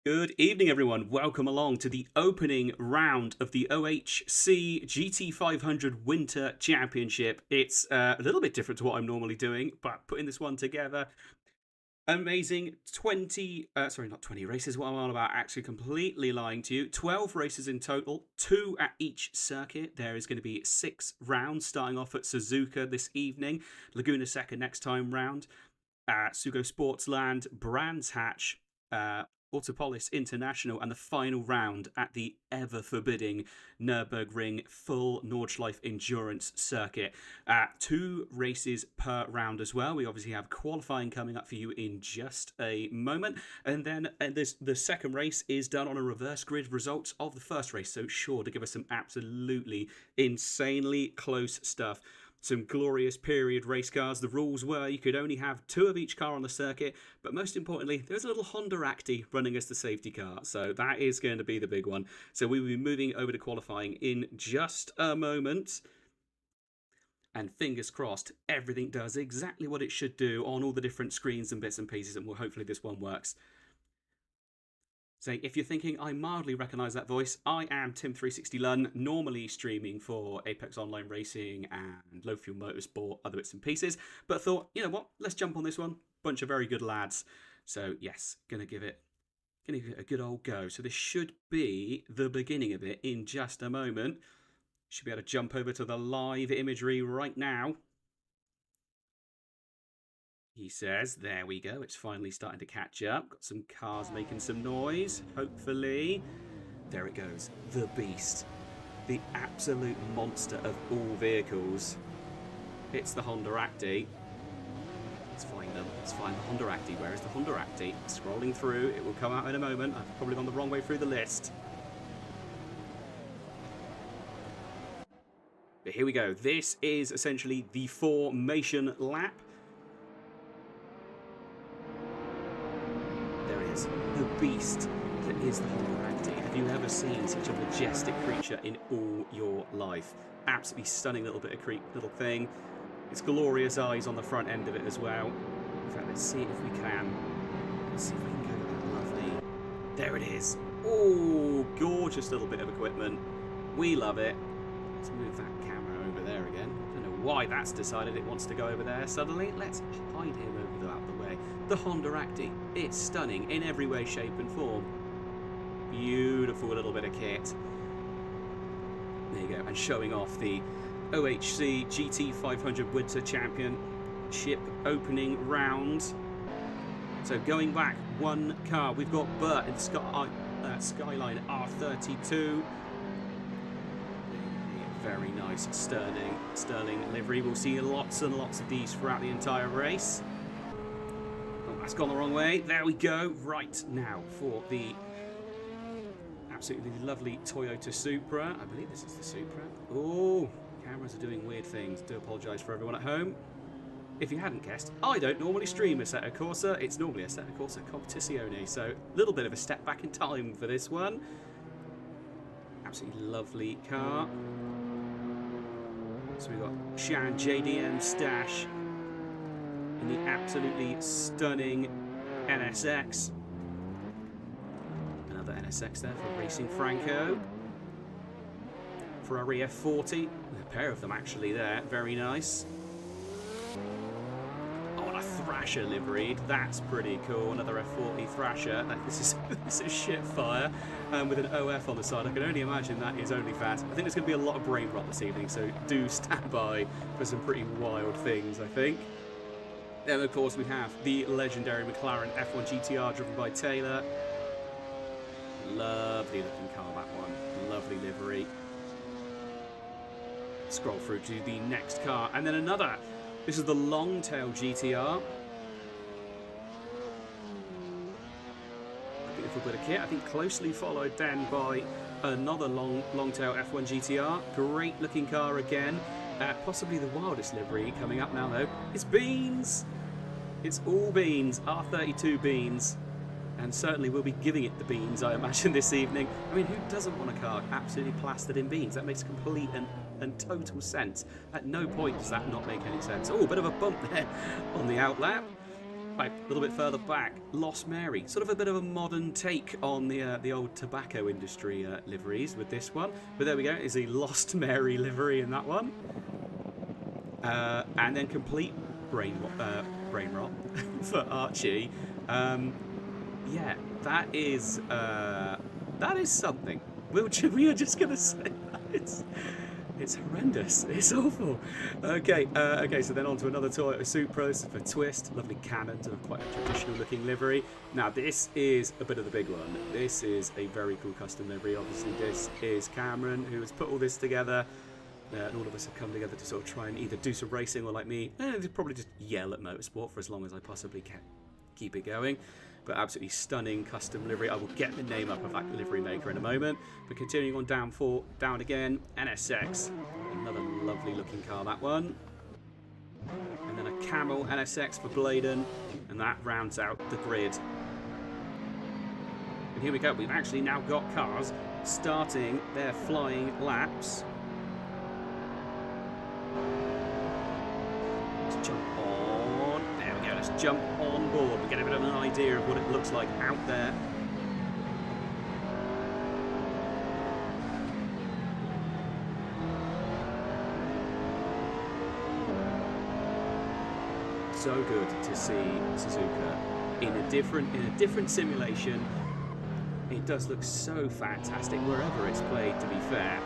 Good evening, everyone. Welcome along to the opening round of the OHC GT500 Winter Championship. It's a little bit different to what I'm normally doing, but putting this one together, amazing 20, sorry, not 20 races, what I'm on about, actually completely lying to you. 12 races in total, 2 at each circuit. There is going to be 6 rounds starting off at Suzuka this evening, Laguna Seca next time round, Sugo Sportsland, Brands Hatch, Autopolis International, and the final round at the ever-forbidding Nürburgring full Nordschleife endurance circuit. 2 races per round as well. We obviously have qualifying coming up for you in just a moment. And then the second race is done on a reverse grid results of the first race. So sure to give us some absolutely insanely close stuff. Some glorious period race cars. The rules were you could only have 2 of each car on the circuit, but most importantly, there's a little Honda Acti running as the safety car, so that is going to be the big one. So we will be moving over to qualifying in just a moment. And fingers crossed, everything does exactly what it should do on all the different screens and bits and pieces, and hopefully this one works. So if you're thinking, I mildly recognise that voice, I am Tim360 Lun, normally streaming for Apex Online Racing and Low Fuel Motorsport, other bits and pieces, but thought, you know what, let's jump on this one. Bunch of very good lads. So yes, gonna give it a good old go. So this should be the beginning of it in just a moment. Should be able to jump over to the live imagery right now. He says, there we go, it's finally starting to catch up. Got some cars making some noise, hopefully. There it goes, the beast. The absolute monster of all vehicles. It's the Honda Acti. Let's find them, let's find the Honda Acti. Where is the Honda Acti? Scrolling through, it will come out in a moment. I've probably gone the wrong way through the list. But here we go, this is essentially the formation lap. The beast that is the Honda Acti. Have you ever seen such a majestic creature in all your life? Absolutely stunning little bit of little thing. It's glorious eyes on the front end of it as well. In fact, let's see if we can. Let's see if we can go to that lovely. There it is. Oh, gorgeous little bit of equipment. We love it. Let's move that camera over there again. I don't know why that's decided it wants to go over there suddenly. Let's hide him over out the way. The Honda Acti. It's stunning in every way, shape and form. Beautiful little bit of kit. There you go. And showing off the OHC GT500 Winter Championship opening round. So going back one car, we've got Bert in the Skyline R32. Very nice sterling livery. We'll see lots and lots of these throughout the entire race. Oh, that's gone the wrong way. There we go. Right now for the absolutely lovely Toyota Supra. I believe this is the Supra. Oh, cameras are doing weird things. Do apologise for everyone at home. If you hadn't guessed, I don't normally stream Assetto Corsa. It's normally Assetto Corsa Competizione. So a little bit of a step back in time for this one. Absolutely lovely car. So we've got Shan JDM Stash in the absolutely stunning NSX. Another NSX there for Racing Franco. Ferrari F40, a pair of them actually there, very nice. Oh, and a Thrasher liveried, that's pretty cool. Another F40 Thrasher. This is shit fire. With an OF on the side. I can only imagine that is only fast. I think there's going to be a lot of Brainrot this evening, so do stand by for some pretty wild things, I think. Then, of course, we have the legendary McLaren F1 GTR driven by Taylor. Lovely looking car, that one. Lovely livery. Scroll through to the next car, and then another. This is the Longtail GTR. Beautiful bit of kit, I think closely followed then by another Longtail F1 GTR. Great looking car again. Possibly the wildest livery coming up now though. It's beans! It's all beans, R32 beans. And certainly we'll be giving it the beans, I imagine, this evening. I mean, who doesn't want a car absolutely plastered in beans? That makes complete and total sense. At no point does that not make any sense. Oh, a bit of a bump there on the outlap. Right, a little bit further back, Lost Mary. Sort of a bit of a modern take on the old tobacco industry liveries with this one. But there we go, is a Lost Mary livery in that one. And then complete Brainrot for Archie. Yeah, that is something. We are just going to say that. It's horrendous. It's awful. Okay, so then on to another Toyota Supra for Twist. Lovely Canon, sort of quite a traditional looking livery. Now this is a bit of the big one. This is a very cool custom livery. Obviously this is Cameron, who has put all this together. And all of us have come together to sort of try and either do some racing or, like me, probably just yell at motorsport for as long as I possibly can. Keep it going. But absolutely stunning custom livery. I will get the name up of that livery maker in a moment. But continuing on down again, NSX. Another lovely looking car, that one. And then a Camel NSX for Bladen. And that rounds out the grid. And here we go. We've actually now got cars starting their flying laps. Let's jump on. There we go. Let's jump on board. We get a bit of an idea of what it looks like out there. So good to see Suzuka in a different simulation. It does look so fantastic wherever it's played, to be fair.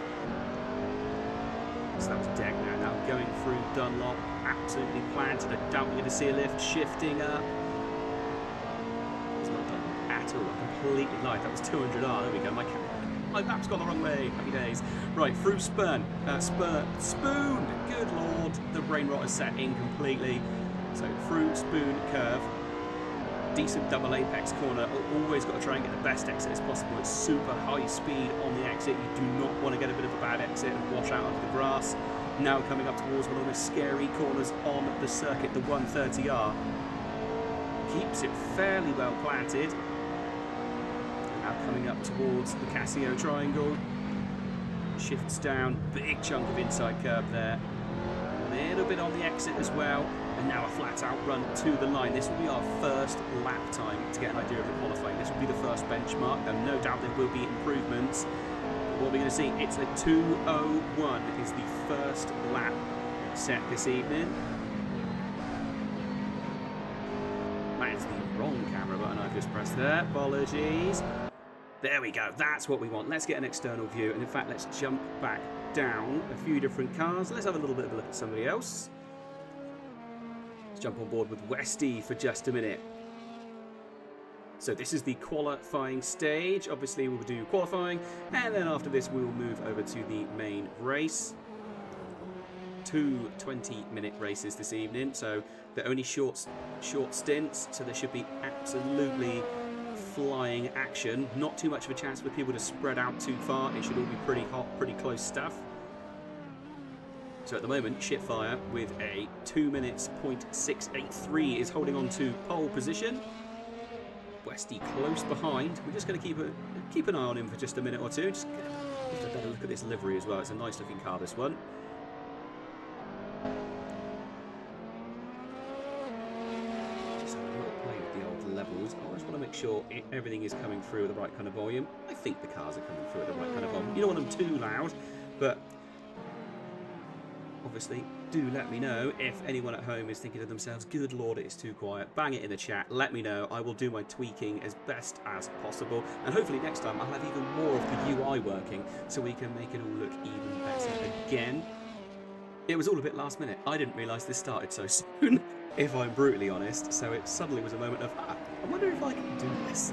So that was deck now going through Dunlop, absolutely planted. I doubt we're going to see a lift shifting up. It's not done at all. I completely lied. That was 200R. There we go. My map's gone the wrong way. Happy days. Right, through Spoon. Good lord. The Brainrot is set in completely. So through Spoon curve. Decent double apex corner. Always got to try and get the best exit as possible. It's super high speed on the exit. You do not want to get a bit of a bad exit and wash out onto the grass. Now coming up towards one of the scary corners on the circuit, the 130R. Keeps it fairly well planted. And now coming up towards the Casio triangle. Shifts down. Big chunk of inside curb there. A little bit on the exit as well. And now a flat out run to the line. This will be our first lap time to get an idea of the qualifying. This will be the first benchmark, and no doubt there will be improvements. But what we're going to see, it's a 2:01 is the first lap set this evening. That's the wrong camera button I've just pressed there. Apologies. There we go. That's what we want. Let's get an external view. And in fact, let's jump back down a few different cars. Let's have a little bit of a look at somebody else. Jump on board with Westy for just a minute. So this is the qualifying stage. Obviously we'll do qualifying, and then after this we'll move over to the main race. 2 20-minute races this evening, so they're only short stints, so there should be absolutely flying action. Not too much of a chance for people to spread out too far. It should all be pretty hot, pretty close stuff. So at the moment, Shitfire with a 2 minutes .683 is holding on to pole position. Westy close behind. We're just going to keep an eye on him for just a minute or two. Just get a better look at this livery as well. It's a nice looking car, this one. Just have a little play with the old levels. I just want to make sure everything is coming through at the right kind of volume. I think the cars are coming through at the right kind of volume. You don't want them too loud, but obviously, do let me know if anyone at home is thinking to themselves, good lord, it is too quiet. Bang it in the chat. Let me know. I will do my tweaking as best as possible. And hopefully next time I'll have even more of the UI working so we can make it all look even better again. It was all a bit last minute. I didn't realise this started so soon, if I'm brutally honest. So it suddenly was a moment of, I wonder if I can do this.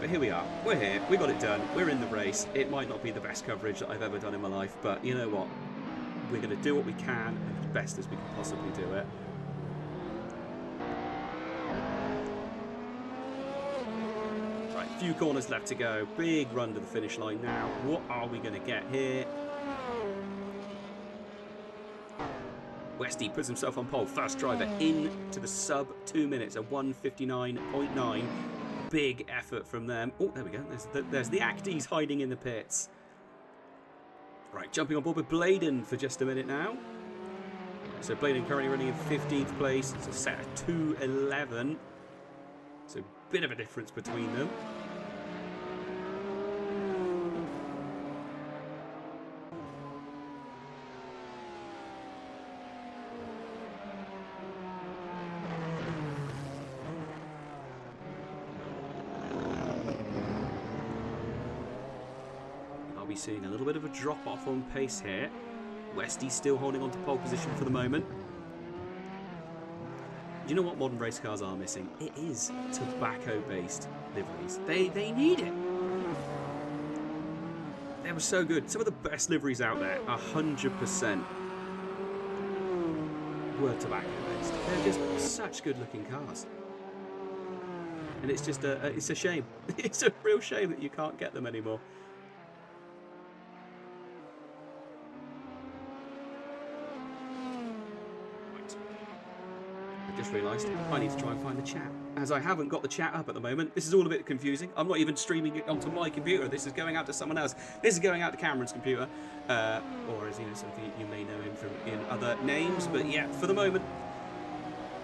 But here we are. We're here. We got it done. We're in the race. It might not be the best coverage that I've ever done in my life, but you know what? We're going to do what we can as best as we can possibly do it. Right, a few corners left to go. Big run to the finish line now. What are we going to get here? Westy puts himself on pole. First driver into the sub 2 minutes, a 1:59.9. Big effort from them. Oh, there we go. There's the Acties hiding in the pits. Right, jumping on board with Bladen for just a minute now. So Bladen currently running in 15th place. It's a set of 2:11. So a bit of a difference between them. I'll be seeing a little bit of a drop off on pace here. Westy's still holding on to pole position for the moment. Do you know what modern race cars are missing? It is tobacco-based liveries. They need it. They were so good. Some of the best liveries out there, 100%, were tobacco-based. They're just such good-looking cars. And it's just it's a shame. It's a real shame that you can't get them anymore. Just realised I need to try and find the chat, as I haven't got the chat up at the moment. This is all a bit confusing. I'm not even streaming it onto my computer. This is going out to someone else. This is going out to Cameron's computer, or as you know, something you may know him from in other names. But yeah, for the moment,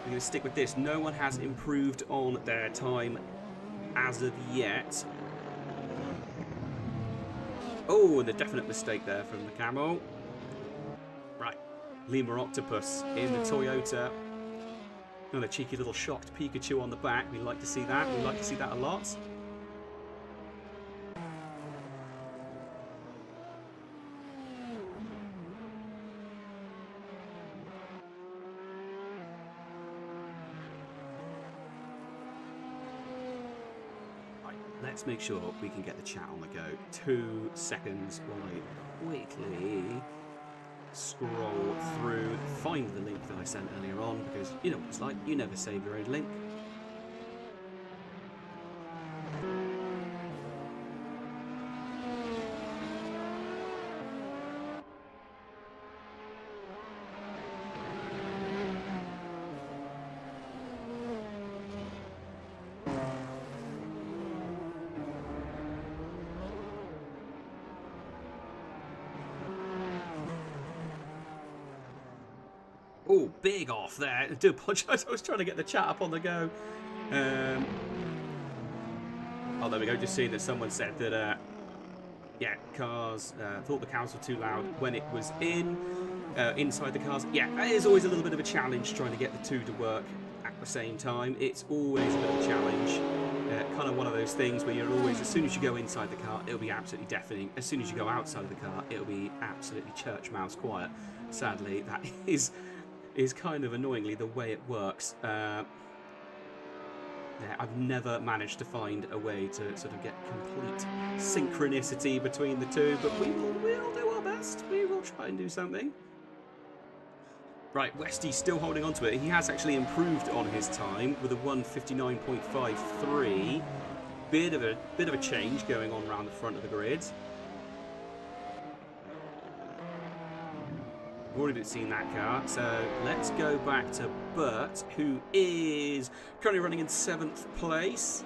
I'm going to stick with this. No one has improved on their time as of yet. Oh, and a definite mistake there from the Camel. Right, Lemur Octopus in the Toyota. And a cheeky little shocked Pikachu on the back. We like to see that. We like to see that a lot. Right, let's make sure we can get the chat on the go. 2 seconds while I quickly scroll through, find the link that I sent earlier on, because you know what it's like, you never save your own link. Oh, big off there. I do apologise. I was trying to get the chat up on the go. Oh, there we go. Just seeing that someone said that, yeah, cars, thought the cows were too loud when it was inside the cars. Yeah, that is always a little bit of a challenge trying to get the two to work at the same time. It's always a bit of a challenge. Kind of one of those things where you're always, as soon as you go inside the car, it'll be absolutely deafening. As soon as you go outside of the car, it'll be absolutely church mouse quiet. Sadly, that is kind of annoyingly the way it works. Yeah, I've never managed to find a way to sort of get complete synchronicity between the two, but we'll do our best. We will try and do something. Right, Westy's still holding on to it. He has actually improved on his time with a 1:59.53. Bit of a change going on around the front of the grid. Already seen that car, so let's go back to Bert, who is currently running in 7th place.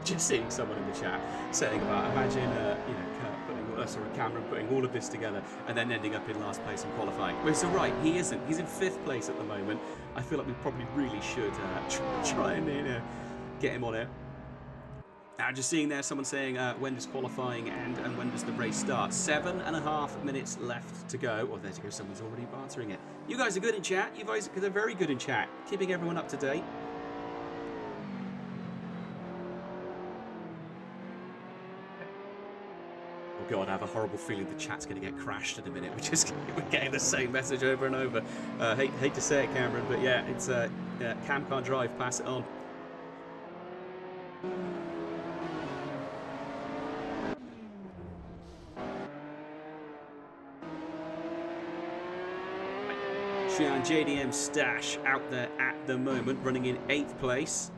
Just seeing someone in the chat saying about, imagine you know, Cameron putting all of this together and then ending up in last place in qualifying. Well, so right, he isn't. He's in 5th place at the moment. I feel like we probably really should try and get him on it. Just seeing there, someone saying when does qualifying end and when does the race start? 7.5 minutes left to go. Oh, there you go. Someone's already answering it. You guys are good in chat. You guys are very good in chat. Keeping everyone up to date. Oh God, I have a horrible feeling the chat's going to get crashed in a minute. We're getting the same message over and over. Hate to say it, Cameron, but yeah, it's Cam can't drive. Pass it on. And JDM Stash out there at the moment, running in 8th place.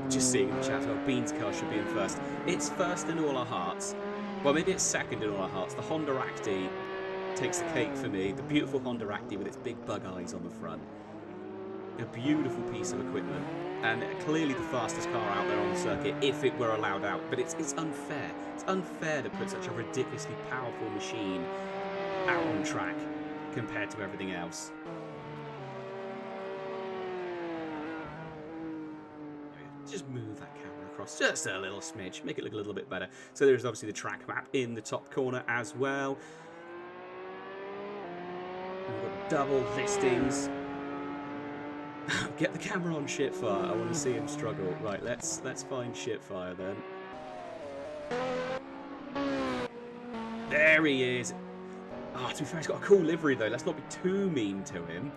Just seeing in the chat, well, Bean's car should be in 1st. It's 1st in all our hearts. Well, maybe it's 2nd in all our hearts. The Honda Acti takes the cake for me. The beautiful Honda Acti with its big bug eyes on the front. A beautiful piece of equipment. And clearly the fastest car out there on the circuit, if it were allowed out. But it's unfair. It's unfair to put such a ridiculously powerful machine out on track compared to everything else. Just move that camera across just a little smidge, make it look a little bit better. So there's obviously the track map in the top corner as well. And we've got double listings. Get the camera on Shitfire. I want to see him struggle. Right, let's find Shitfire then. There he is. Oh, to be fair, he's got a cool livery though. Let's not be too mean to him.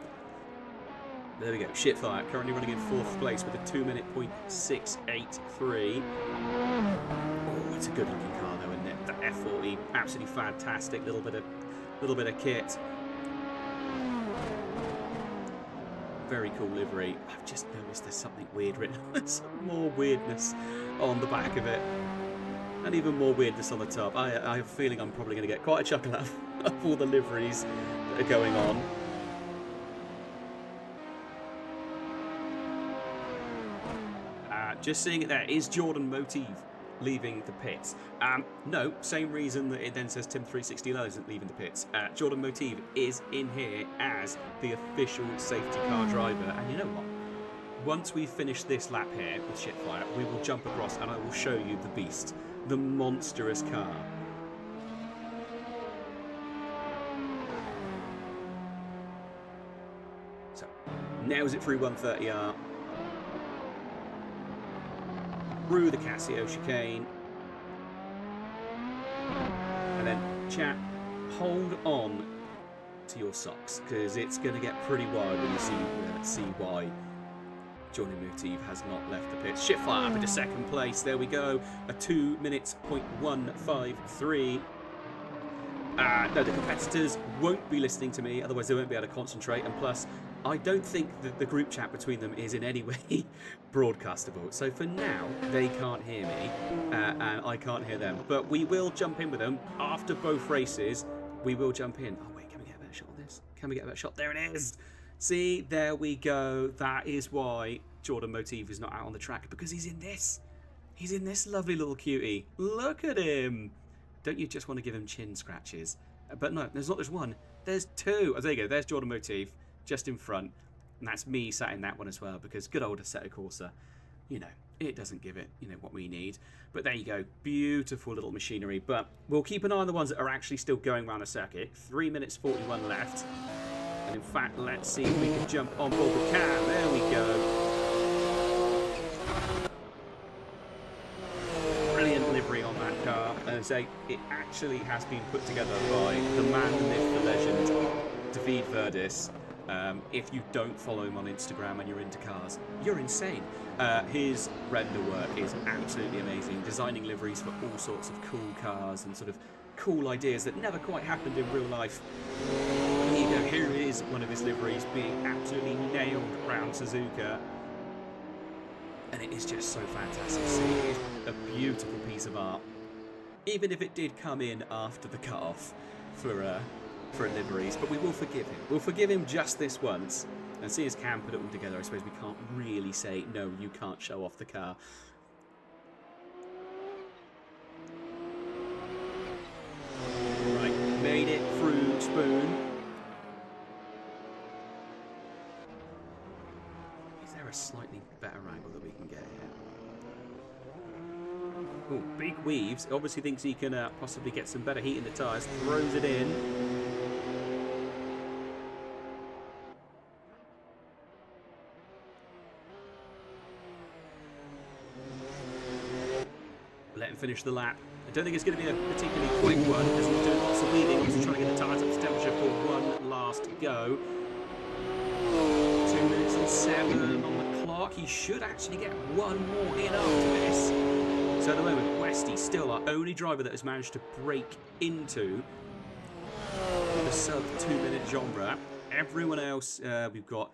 There we go. Shitfire currently running in 4th place with a 2-minute .683. Oh, it's a good looking car though, isn't it? The F40, absolutely fantastic. Little bit of kit. Very cool livery. I've just noticed there's something weird written. Some more weirdness on the back of it. And even more weirdness on the top. I have a feeling I'm probably going to get quite a chuckle out of all the liveries that are going on. Just seeing it there. Is Jordan Motive leaving the pits? No, same reason that it then says Tim 360 Yellow isn't leaving the pits. Jordan Motive is in here as the official safety car driver. And you know what? Once we finish this lap here with Shitfire, we will jump across and I will show you the beast. The monstrous car. So, nails it through 130R. Through the Casio chicane. And then, chat, hold on to your socks, because it's going to get pretty wild when you see why Jordan Motive has not left the pits. Shitfire up into 2nd place. There we go. A 2 minutes .153. No, the competitors won't be listening to me, otherwise they won't be able to concentrate. And plus, I don't think that the group chat between them is in any way broadcastable. So for now, they can't hear me, and I can't hear them. But we will jump in with them after both races. We will jump in. Oh wait, can we get a better shot of this? Can we get a better shot? There it is. See, there we go. That is why Jordan Motive is not out on the track, because he's in this. He's in this lovely little cutie. Look at him. Don't you just want to give him chin scratches? But no, there's not just one. There's 2. Oh, there you go. There's Jordan Motive just in front. And that's me sat in that one as well, because good old Assetto Corsa, you know, it doesn't give it, you know, what we need. But there you go. Beautiful little machinery. But we'll keep an eye on the ones that are actually still going around the circuit. 3 minutes 41 left. And in fact, let's see if we can jump on board the Cam. There we go. Brilliant livery on that car. And say it actually has been put together by the man, the myth, the legend, David Verdis. If you don't follow him on Instagram and you're into cars, you're insane. His render work is absolutely amazing. Designing liveries for all sorts of cool cars and sort of cool ideas that never quite happened in real life. Here you go. Here is one of his liveries being absolutely nailed around Suzuka. And it is just so fantastic. See, it is a beautiful piece of art. Even if it did come in after the cut-off for liveries, but we will forgive him. We'll forgive him just this once. And see as Cam put it all together, I suppose we can't really say, no, you can't show off the car. Right, made it through Spoon. Is there a slightly better angle that we can get here? Oh, big weaves. Obviously thinks he can possibly get some better heat in the tyres. Throws it in. Let him finish the lap. I don't think it's going to be a particularly quick one because he's doing lots of weaving. He's trying to get the tyres up to temperature for one last go. 2 minutes and 7 on the clock. He should actually get one more in after this. So at the moment, Westy's still our only driver that has managed to break into the sub 2 minute genre. Everyone else, we've got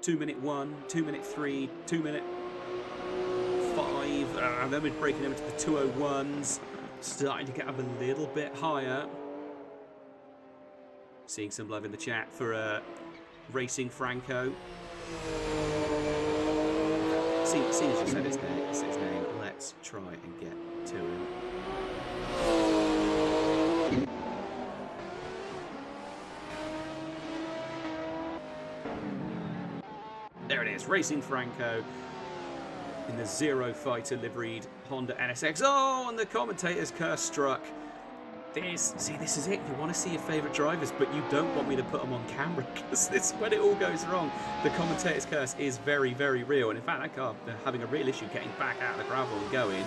2 minute 1, 2 minute 3, 2 minute 5, and then we're breaking them into the 201s, starting to get up a little bit higher. Seeing some love in the chat for Racing Franco. Seeing as you said his name, let's try and get to him. There it is, Racing Franco in the Zero Fighter liveried Honda NSX. Oh, and the commentator's curse struck. This is it. You want to see your favourite drivers, but you don't want me to put them on camera, because this, when it all goes wrong, the commentator's curse is very, very real. And in fact, that car, they're having a real issue getting back out of the gravel and going.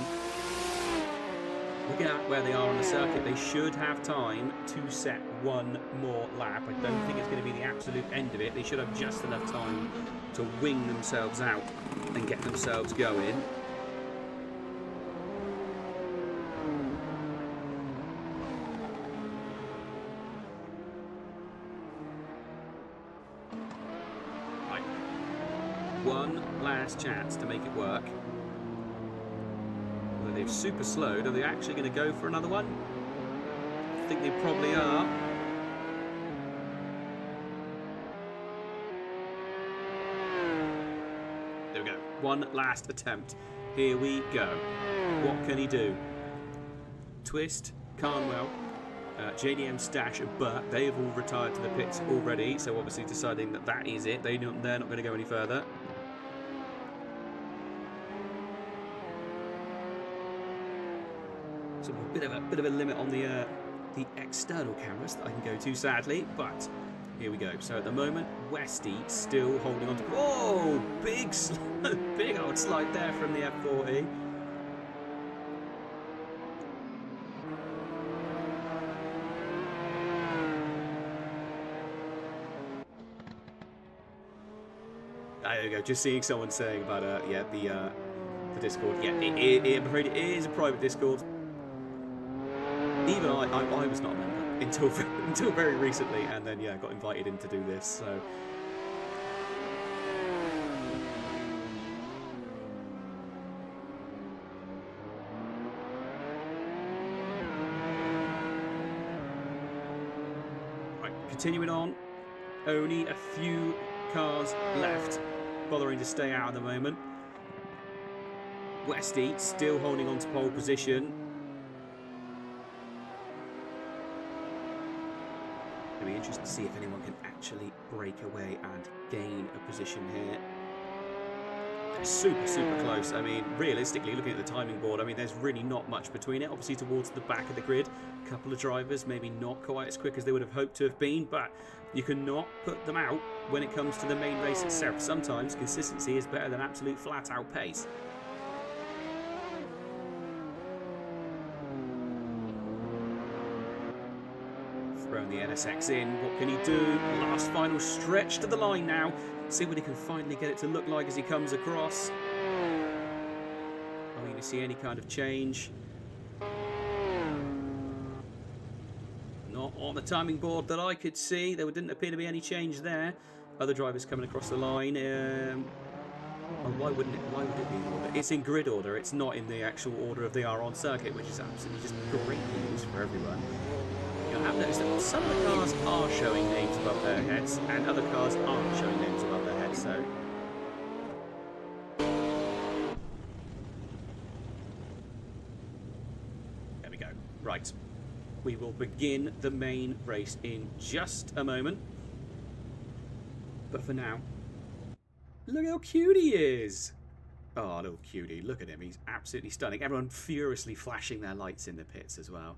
Looking at where they are on the circuit, they should have time to set one more lap. I don't think it's going to be the absolute end of it. They should have just enough time to wing themselves out and get themselves going. Right. One last chance to make it work. They've super slowed. Are they actually going to go for another one? I think they probably are. There we go. One last attempt. Here we go. What can he do? Twist, Carnwell, JDM, Stash and Burt, they have all retired to the pits already, so obviously deciding that that is it. They're not going to go any further. So a bit of a limit on the external cameras that I can go to, sadly, but here we go. So at the moment, Westy still holding on to. Whoa! Big old slide there from the F40. There we go. Just seeing someone saying about the Discord. Yeah, I'm afraid it is a private Discord. Even I was not a member until very recently, and then yeah, got invited in to do this. So right, continuing on. Only a few cars left, bothering to stay out at the moment. Westy still holding on to pole position. It'll be interesting to see if anyone can actually break away and gain a position here. They're super close. I mean, realistically, looking at the timing board, I mean, there's really not much between it. Obviously, towards the back of the grid, a couple of drivers maybe not quite as quick as they would have hoped to have been, but you cannot put them out when it comes to the main race itself. Sometimes consistency is better than absolute flat-out pace. Throwing the NSX in. What can he do? Last final stretch to the line now. See what he can finally get it to look like as he comes across. Are we going to see any kind of change? Not on the timing board that I could see. There didn't appear to be any change there. Other drivers coming across the line. Oh, why would it be in order? It's in grid order. It's not in the actual order of they are on circuit, which is absolutely just great news for everyone. I've noticed that some of the cars are showing names above their heads and other cars aren't showing names above their heads, so there we go. Right, we will begin the main race in just a moment, but for now, look how cute he is. Oh, little cutie, look at him, he's absolutely stunning. Everyone furiously flashing their lights in the pits as well.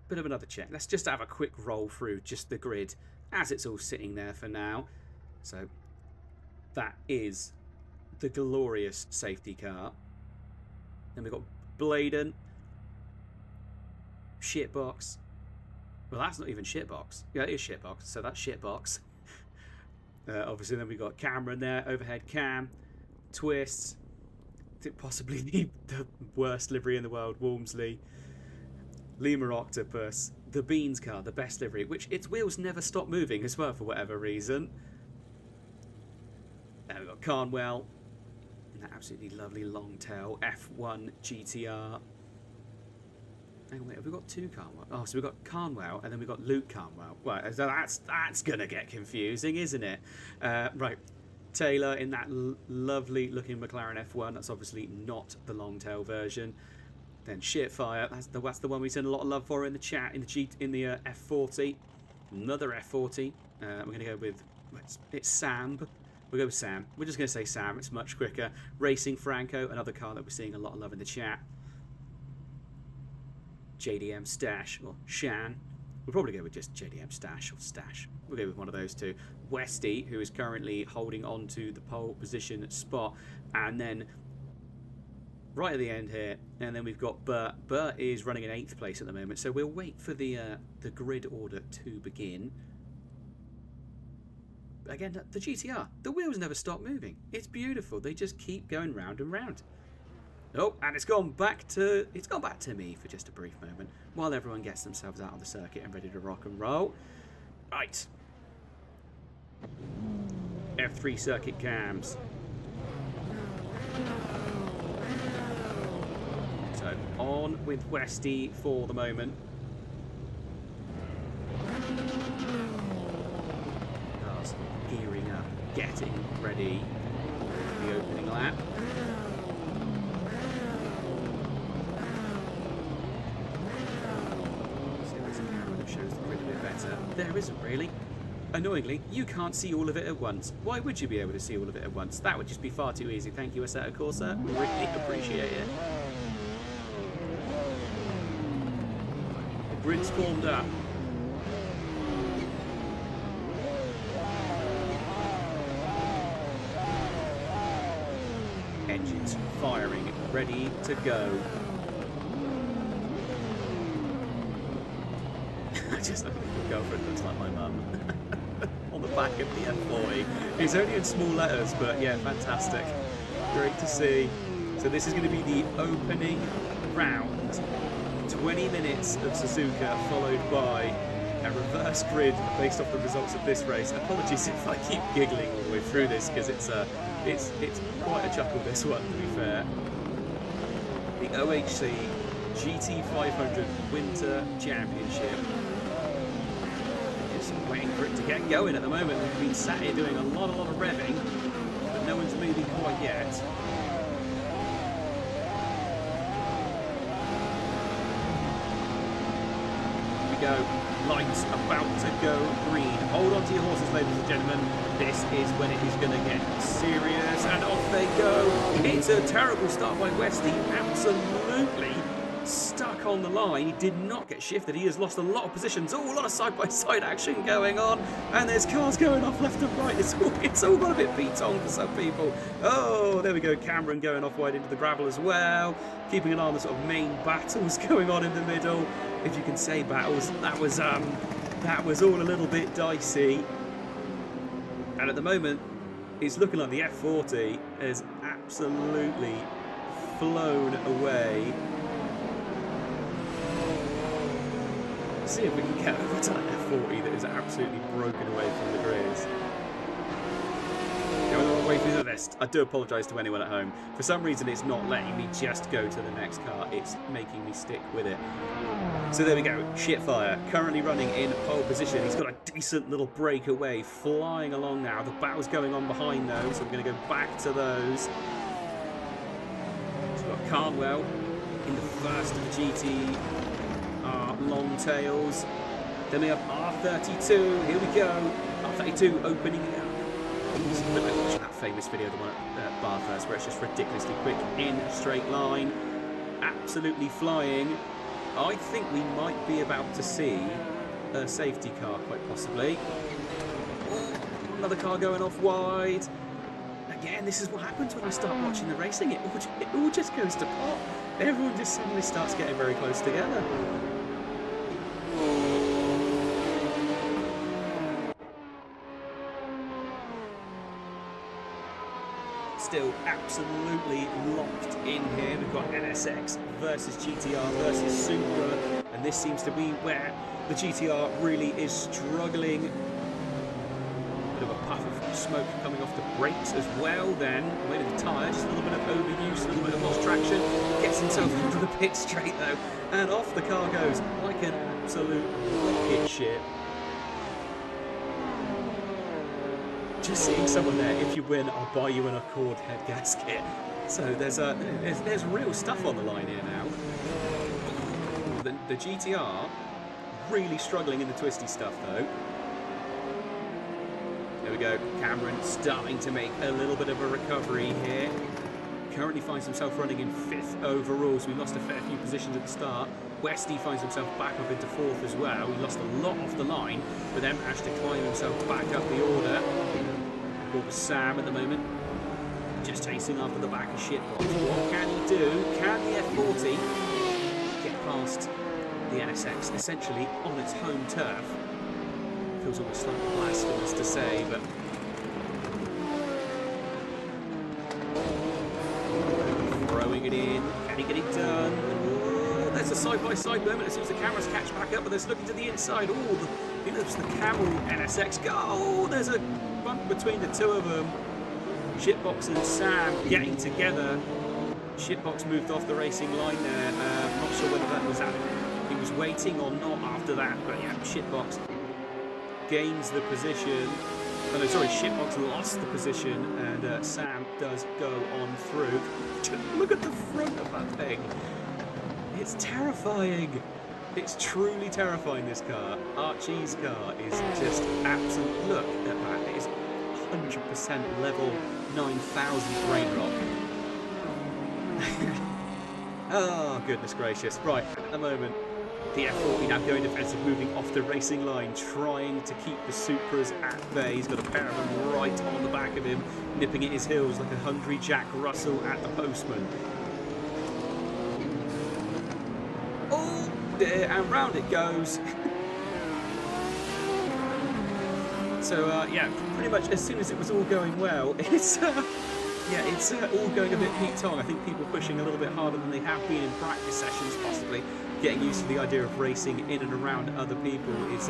Bit of another check. Let's just have a quick roll through just the grid as it's all sitting there for now. So that is the glorious safety car. Then we've got Bladen, shitbox. Well, that's not even shitbox. Yeah, it is shitbox. So that's shitbox. Obviously, then we've got Cameron there, overhead cam, twists. Possibly the worst livery in the world, Walmsley. Lemur Octopus, the Beans car, the best livery, which its wheels never stop moving as well for whatever reason. Then we've got Carnwell, and that absolutely lovely long tail F1 GTR. Hang on, wait, have we got two Carnwell? Oh, so we've got Carnwell and then we've got Luke Carnwell. Well, so that's going to get confusing, isn't it? Right, Taylor in that lovely looking McLaren F1. That's obviously not the long tail version. Then Shitfire, that's the one we sent a lot of love for in the chat, in the F40. Another F40. We're going to go with, it's Sam. We'll go with Sam. We're just going to say Sam, it's much quicker. Racing Franco, another car that we're seeing a lot of love in the chat. JDM Stash, or Shan. We'll probably go with just JDM Stash or Stash. We'll go with one of those two. Westy, who is currently holding on to the pole position spot. And then right at the end here, and then we've got Bert. Bert is running in 8th place at the moment, so we'll wait for the grid order to begin. Again, the GTR, the wheels never stop moving. It's beautiful. They just keep going round and round. Oh, and it's gone back to me for just a brief moment while everyone gets themselves out on the circuit and ready to rock and roll. Right. F3 circuit cams. So on with Westy for the moment. Cars gearing up, getting ready for the opening lap. Shows the grid a bit better. There isn't really. Annoyingly, you can't see all of it at once. Why would you be able to see all of it at once? That would just be far too easy. Thank you, Assetto Corsa. Really appreciate it. The grid's formed up. Engines firing, ready to go. Just like my girlfriend looks like my mum on the back of the F40. It's only in small letters, but yeah, fantastic. Great to see. So this is going to be the opening round. 20 minutes of Suzuka, followed by a reverse grid based off the results of this race. Apologies if I keep giggling all the way through this, because it's quite a chuckle, this one, to be fair. The OHC GT500 Winter Championship. Waiting for it to get going at the moment. We've been sat here doing a lot of revving, but no one's moving quite yet. Here we go. Lights about to go green. Hold on to your horses, ladies and gentlemen. This is when it is going to get serious, and off they go. It's a terrible start by Westy. Absolutely stuck on the line. He did not get shifted. He has lost a lot of positions. Oh, a lot of side-by-side action going on, and there's cars going off left and right. It's all got a bit beat on for some people. Oh, there we go. Cameron going off wide into the gravel as well, keeping an eye on the sort of main battles going on in the middle, if you can say battles. That was all a little bit dicey, and at the moment it's looking like the F40 has absolutely flown away. See if we can get over to that F40 that is absolutely broken away from the grid. Going the wrong way through the list. I do apologise to anyone at home. For some reason it's not letting me just go to the next car. It's making me stick with it. So there we go. Shitfire currently running in pole position. He's got a decent little breakaway flying along now. The battle's going on behind those, so we're going to go back to those. So we've got Carnwell in the first of the GT long tails. Then we have R32. Here we go. R32 opening up. It's a bit like watching that famous video, the one at Bathurst, where it's just ridiculously quick in a straight line. Absolutely flying. I think we might be about to see a safety car, quite possibly. Another car going off wide. Again, this is what happens when I start watching the racing. It all just goes to pot. Everyone just suddenly starts getting very close together. Still absolutely locked in here. We've got NSX versus GTR versus Supra, and this seems to be where the GTR really is struggling. But bit of a puff of smoke coming off the brakes as well then. Maybe the tyre, just a little bit of overuse, a little bit of lost traction. Gets himself into the pit straight though, and off the car goes like an absolute rocket ship. Just seeing someone there, if you win, I'll buy you an Accord head gasket. So there's real stuff on the line here now. The GTR really struggling in the twisty stuff though. There we go, Cameron starting to make a little bit of a recovery here. Currently finds himself running in 5th overall, so we lost a fair few positions at the start. Westy finds himself back up into 4th as well. He lost a lot off the line, but then managed to climb himself back up the order. With Sam at the moment, just chasing after the back of shitbox. What can he do? Can the F40 get past the NSX essentially on its home turf? Feels almost slightly blasphemous to say, but throwing it in. Can he get it done? Ooh, there's a side-by-side moment as soon as the cameras catch back up, but they're looking to the inside. Oh, he looks the Camel NSX go. Oh, there's a bump between the two of them. Shitbox and Sam getting together. Shitbox moved off the racing line there. Not sure whether that was he was waiting or not after that, but yeah, Shitbox gains the position. Oh no, sorry, Shitbox lost the position, and Sam does go on through. Look at the front of that thing. It's terrifying. It's truly terrifying, this car. Archie's car is just absolute. Look at that. It is 100% level 9000 Brainrot. Oh, goodness gracious. Right, at the moment, the F40 now going defensive, moving off the racing line, trying to keep the Supras at bay. He's got a pair of them right on the back of him, nipping at his heels like a hungry Jack Russell at the postman. Oh, dear, and round it goes. So, yeah, pretty much as soon as it was all going well, it's all going a bit Pete Tong. I think people pushing a little bit harder than they have been in practice sessions, possibly getting used to the idea of racing in and around other people is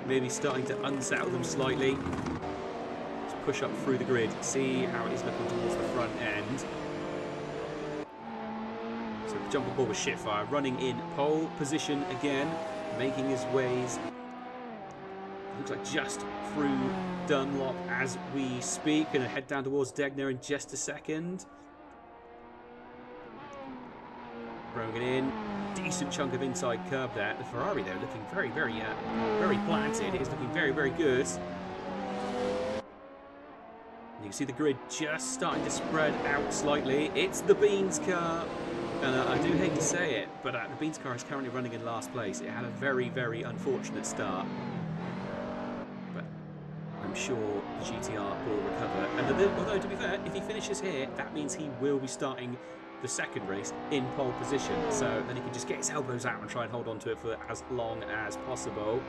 maybe starting to unsettle them slightly. Let's push up through the grid, see how it is looking towards the front end. So jump aboard with Shitfire, running in pole position again, making his ways. Looks like just through Dunlop as we speak. Going to head down towards Degner in just a second. Throwing it in. Decent chunk of inside curb there. The Ferrari though looking very, very planted. It is looking very, very good. You can see the grid just starting to spread out slightly. It's the Beans car. And I do hate to say it, but the Beans car is currently running in last place. It had a very, very unfortunate start. I'm sure the GTR will recover. And although, to be fair, if he finishes here, that means he will be starting the second race in pole position. So then he can just get his elbows out and try and hold on to it for as long as possible.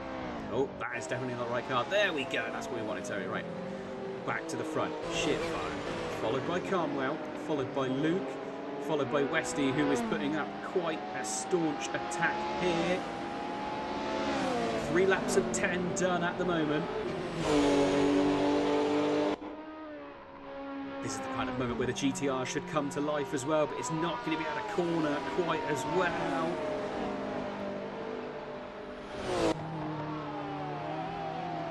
Oh, that is definitely not the right car. There we go. That's what we wanted, Terry. Right. Back to the front. Shitfire. Followed by Carnwell. Followed by Luke. Followed by Westy, who is putting up quite a staunch attack here. 3 laps of 10 done at the moment. This is the kind of moment where the GTR should come to life as well, but it's not going to be out of corner quite as well.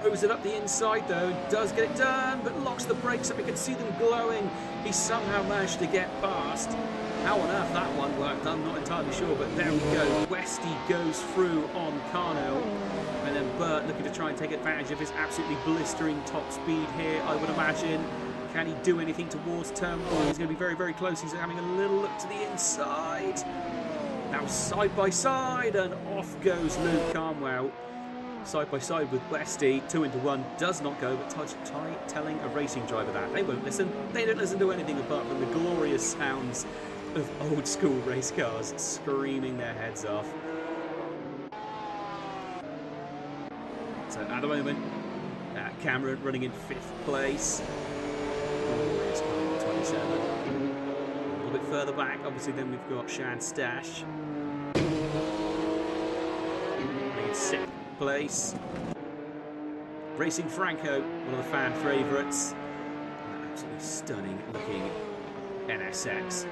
Throws it up the inside though, does get it done, but locks the brakes up. You can see them glowing. He somehow managed to get past. How on earth that one worked, I'm not entirely sure, but there we go. Westy goes through on Carnwell. And then Burt looking to try and take advantage of his absolutely blistering top speed here, I would imagine. Can he do anything towards turn 1? He's going to be very, very close. He's having a little look to the inside. Now side by side, and off goes Luke Carnwell. Side by side with Westy. 2 into 1 does not go, but telling a racing driver that. They won't listen. They don't listen to anything apart from the glorious sounds of old school race cars screaming their heads off. So at the moment, Cameron running in 5th place. Glorious car in 27. A little bit further back, obviously, then we've got Shad Stash. Running in 6th place. Racing Franco, one of the fan favourites. Absolutely stunning looking NSX.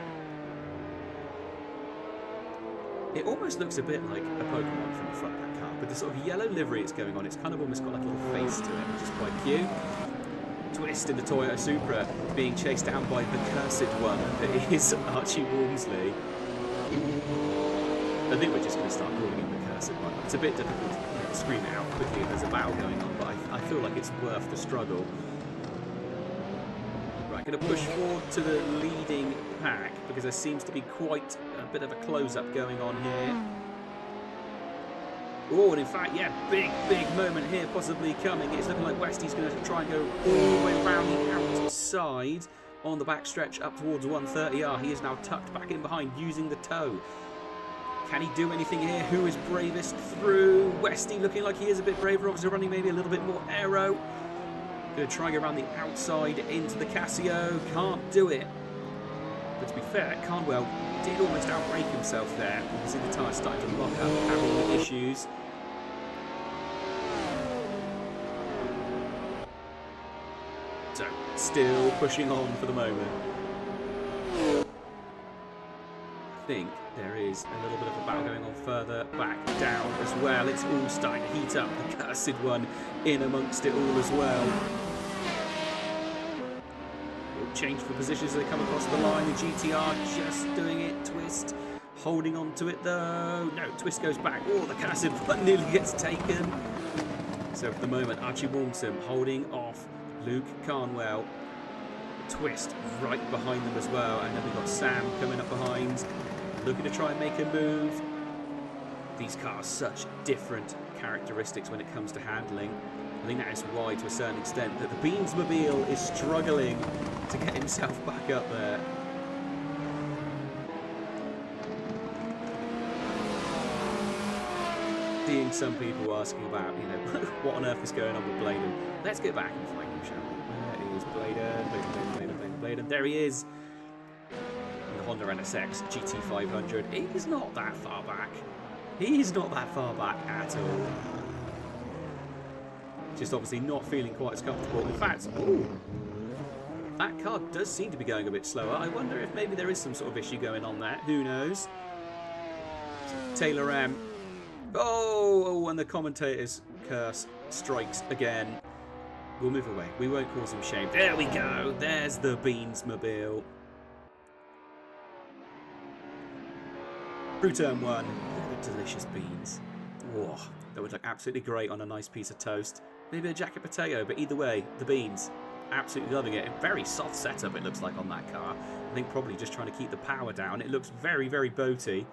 It almost looks a bit like a Pokemon from the front of that car. With the sort of yellow livery it's going on, it's kind of almost got like a little face to it, which is quite cute. Twist in the Toyota Supra, being chased down by the cursed one that is Archie Walmsley. I think we're just going to start calling him the cursed one. It's a bit difficult to scream it out quickly if there's a battle going on, but I feel like it's worth the struggle. Right, going to push forward to the leading pack because there seems to be quite a bit of a close-up going on here. Oh, and in fact, yeah, big moment here possibly coming. It's looking like Westy's going to try and go all the way around the outside on the back stretch up towards 130R. He is now tucked back in behind using the toe. Can he do anything here? Who is bravest through? Westy looking like he is a bit braver, obviously running maybe a little bit more aero. Going to try and go around the outside into the Casio. Can't do it. But to be fair, Carnwell did almost outbrake himself there. You can see the tyre starting to lock up, having issues. So, still pushing on for the moment. I think there is a little bit of a battle going on further back down as well. It's all starting to heat up. The cursed one in amongst it all as well. It'll change for positions as they come across the line. The GTR just doing it. Twist holding on to it though. No, Twist goes back. Oh, the cursed one nearly gets taken. So for the moment, Archie Walmsley holding off Luke Carnwell. Twist right behind them as well, and then we've got Sam coming up behind, looking to try and make a move. These cars such different characteristics when it comes to handling. I think that is why, to a certain extent, that the Beansmobile is struggling to get himself back up there. Seeing some people asking about, you know, what on earth is going on with Bladen. Let's get back and find him, shall we? Where is Bladen? There he is. The Honda NSX GT500. He's not that far back. He's not that far back at all. Just obviously not feeling quite as comfortable. In fact, ooh, that car does seem to be going a bit slower. I wonder if maybe there is some sort of issue going on there. Who knows? Taylor M. Oh, and the commentator's curse strikes again. We'll move away. We won't cause him shame. There we go. There's the Beansmobile. Through turn one. Look at the delicious beans. Whoa, that would look absolutely great on a nice piece of toast. Maybe a jacket potato, but either way, the beans. Absolutely loving it. A very soft setup it looks like on that car. I think probably just trying to keep the power down. It looks very, very boaty.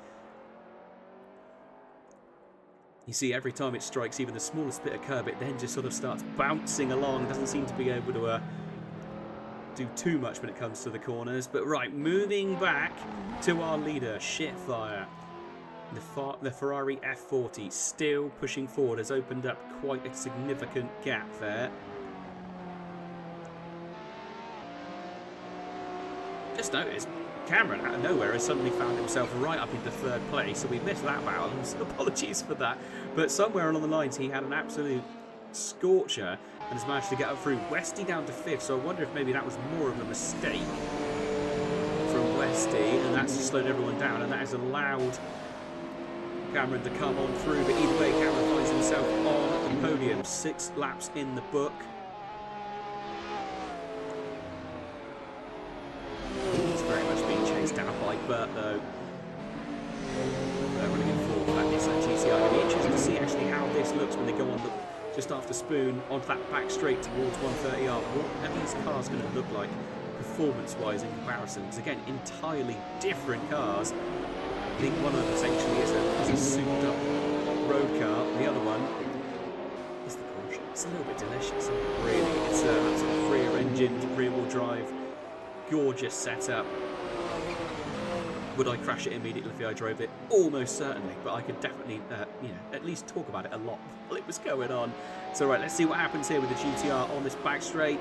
You see, every time it strikes even the smallest bit of curb, it then just sort of starts bouncing along. It doesn't seem to be able to do too much when it comes to the corners. But right, moving back to our leader, Shitfire. The Ferrari F40 still pushing forward, has opened up quite a significant gap there. Just noticed Cameron out of nowhere has suddenly found himself right up into third place, so we missed that battle. So apologies for that, but somewhere along the lines he had an absolute scorcher and has managed to get up through. Westy down to fifth, so I wonder if maybe that was more of a mistake from Westy, and that's just slowed everyone down, and that has allowed Cameron to come on through. But either way, Cameron finds himself on the podium. 6 laps in the book. Bert though, running in fourth. That is that GTI. It'll be interesting to see actually how this looks when they go on just after Spoon onto that back straight towards 130R. What are these cars going to look like performance-wise in comparison? Because again, entirely different cars. I think one of them essentially is a souped-up road car. The other one is the Porsche. It's a little bit delicious, really. It's a sort of rear-engined, rear-wheel drive, gorgeous setup. Would I crash it immediately if I drove it? Almost certainly, but I could definitely, you know, at least talk about it a lot while it was going on. So right, let's see what happens here with the GTR on this back straight.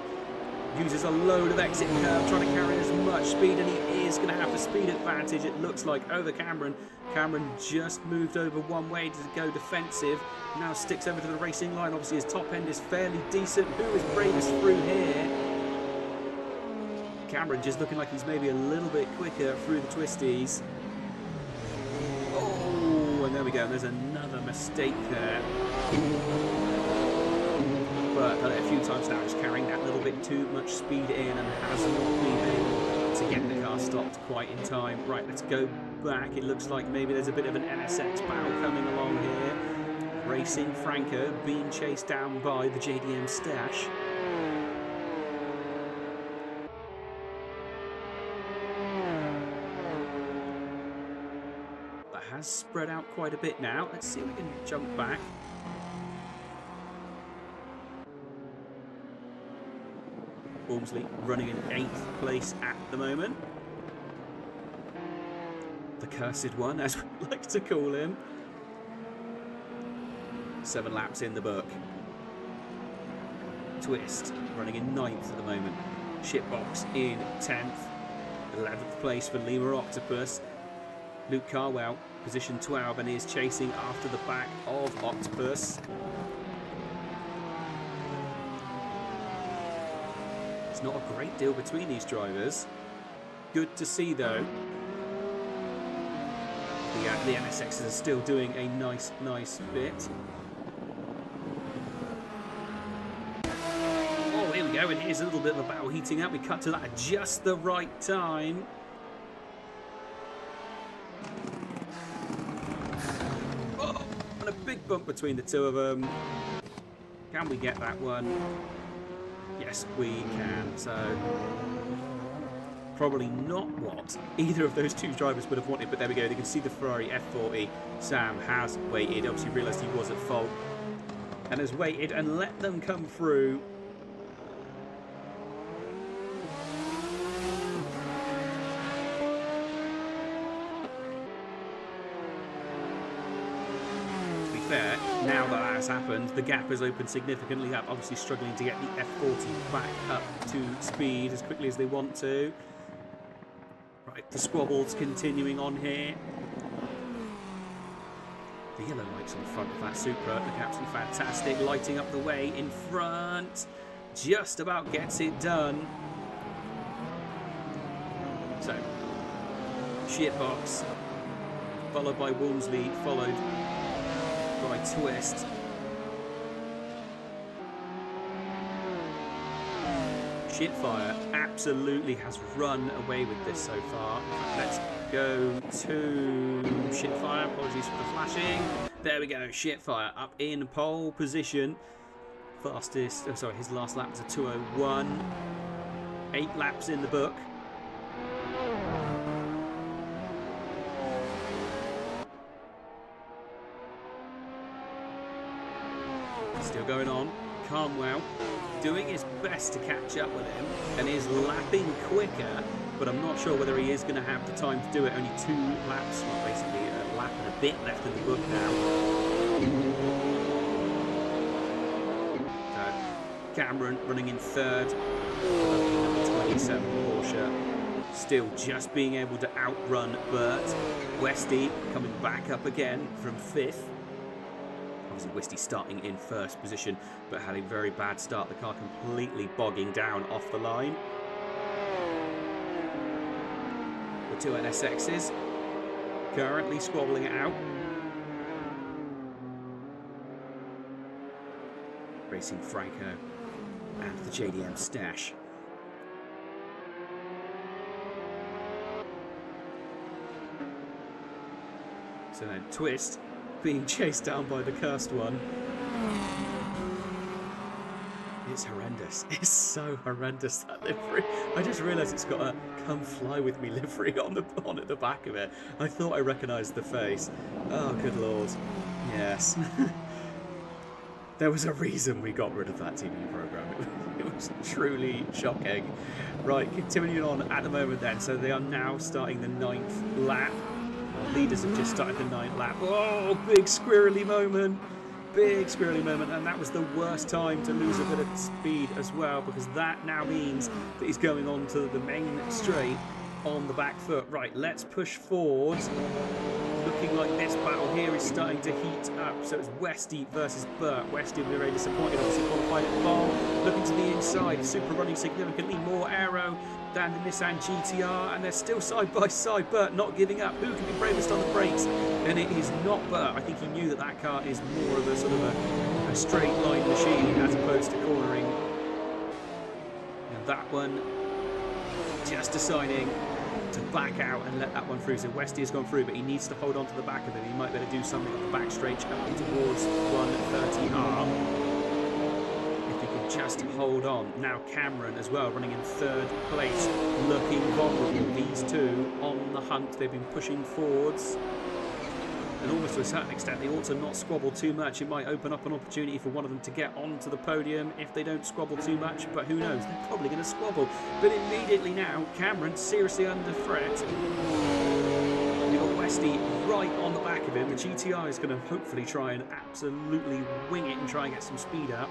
Uses a load of exit curve, trying to carry as much speed, and he is going to have the speed advantage, it looks like, over Cameron. Cameron just moved over one way to go defensive, now sticks over to the racing line. Obviously his top end is fairly decent. Who is bravest through here? Cameron just looking like he's maybe a little bit quicker through the twisties. Oh, and there we go, and there's another mistake there. But done it a few times now, just carrying that little bit too much speed in and has not been able to get the car stopped quite in time. Right, let's go back. It looks like maybe there's a bit of an NSX battle coming along here. Racing Franco being chased down by the JDM stash. That has spread out quite a bit now. Let's see if we can jump back. Walmsley running in 8th place at the moment. The cursed one, as we like to call him. 7 laps in the book. Twist running in 9th at the moment. Shitbox in 10th. 11th place for Lima Octopus. Luke Carnwell, position 12, and is chasing after the back of Octopus. It's not a great deal between these drivers. Good to see though. The NSXs are still doing a nice bit. Oh, here we go, and here's a little bit of a battle heating up. We cut to that at just the right time. Oh, and a big bump between the two of them. Can we get that one? Yes, we can. So, probably not what either of those two drivers would have wanted, but there we go. They can see the Ferrari F40. Sam has waited, obviously realised he was at fault, and has waited and let them come through. Fair, now that has happened, the gap has opened significantly up, obviously struggling to get the F40 back up to speed as quickly as they want to. Right, the squabbles continuing on here. The yellow lights on the front of that Supra look absolutely fantastic, lighting up the way in front. Just about gets it done. So, Shitbox, followed by Walmsley, followed by Twist. Shitfire absolutely has run away with this so far. Let's go to Shitfire. Apologies for the flashing. There we go. Shitfire up in pole position. Fastest, oh sorry, his last lap was a 2:01. 8 laps in the book. Still going on. Carnwell doing his best to catch up with him and is lapping quicker, but I'm not sure whether he is going to have the time to do it. Only 2 laps, well, basically a lap and a bit left in the book now. So, Cameron running in 3rd, number 27 Porsche, still just being able to outrun Bert. Westy coming back up again from 5th. Westy starting in 1st position, but had a very bad start. The car completely bogging down off the line. The 2 NSXs currently squabbling it out. Racing Franco and the JDM stash. So then Twist being chased down by the cursed one. It's horrendous. It's so horrendous, that livery. I just realised it's got a "come fly with me" livery on the back of it. I thought I recognised the face. Oh, good lord. Yes. There was a reason we got rid of that TV programme. It was truly shocking. Right, continuing on at the moment then. So they are now starting the 9th lap. Leaders have just started the 9th lap. Oh, big squirrely moment. big squirrely moment, and that was the worst time to lose a bit of speed as well, because that now means that he's going on to the main straight on the back foot. Right, let's push forward. Looking like this battle here is starting to heat up. So it's Westy versus Burt. Westy will be very disappointed, obviously qualified at the ball. Looking to the inside, Supra running significantly more aero than the Nissan GTR, and they're still side by side. Burt not giving up. Who can be bravest on the brakes? And it is not Burt. I think he knew that that car is more of a sort of a straight line machine as opposed to cornering. Now that one just deciding to back out and let that one through. So Westy has gone through, but he needs to hold on to the back of it. He might better do something on the back straight up towards 130R. If he can just hold on. Now Cameron as well, running in third place, looking vulnerable. These two on the hunt. They've been pushing forwards. And almost to a certain extent, they ought to not squabble too much. It might open up an opportunity for one of them to get onto the podium if they don't squabble too much. But who knows? They're probably going to squabble. But immediately now, Cameron seriously under threat. You've got Westy right on the back of him. The GTI is going to hopefully try and absolutely wing it and try and get some speed up.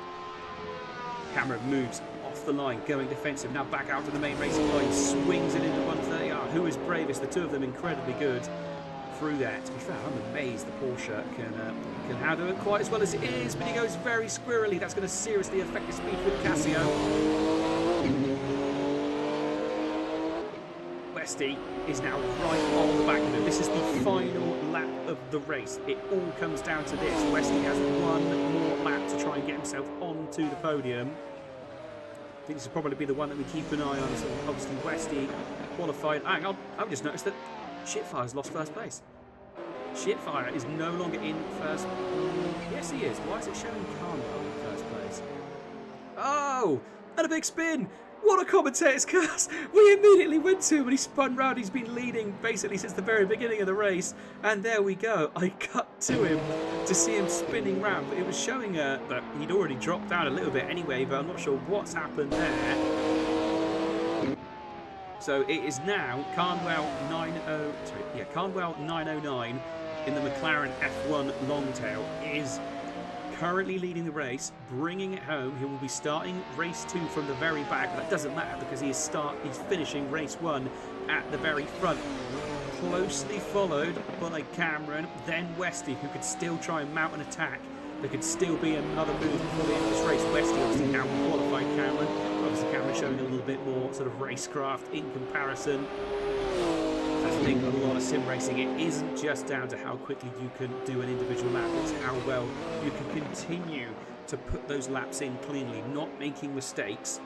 Cameron moves off the line, going defensive. Now back out to the main racing line. Swings it into 130R. Who is bravest? The two of them incredibly good through that. To be fair, I'm amazed the Porsche can handle it quite as well as it is, but he goes very squirrely. That's going to seriously affect the speed with Casio. Westy is now right on the back of him. This is the final lap of the race. It all comes down to this. Westy has one more lap to try and get himself onto the podium. I think this will probably be the one that we keep an eye on. So obviously Westy qualified. Hang on, I've just noticed that Shitfire's lost first place. Shitfire is no longer in first. Yes, he is. Why is it showing Carnwell in first place? Oh, and a big spin. What a commentator's curse. We immediately went to him and he spun round. He's been leading basically since the very beginning of the race. And there we go. I cut to him to see him spinning round. But it was showing that he'd already dropped out a little bit anyway, but I'm not sure what's happened there. So it is now Carnwell 909 in the McLaren F1 Longtail is currently leading the race, bringing it home. He will be starting race 2 from the very back, but that doesn't matter because he's finishing race 1 at the very front. Closely followed by Cameron, then Westy, who could still try and mount an attack. There could still be another move before the end of this race. Westy obviously now qualified Cameron. Obviously Cameron showing a little bit more sort of racecraft in comparison. I think a lot of sim racing, it isn't just down to how quickly you can do an individual lap, it's how well you can continue to put those laps in cleanly, not making mistakes.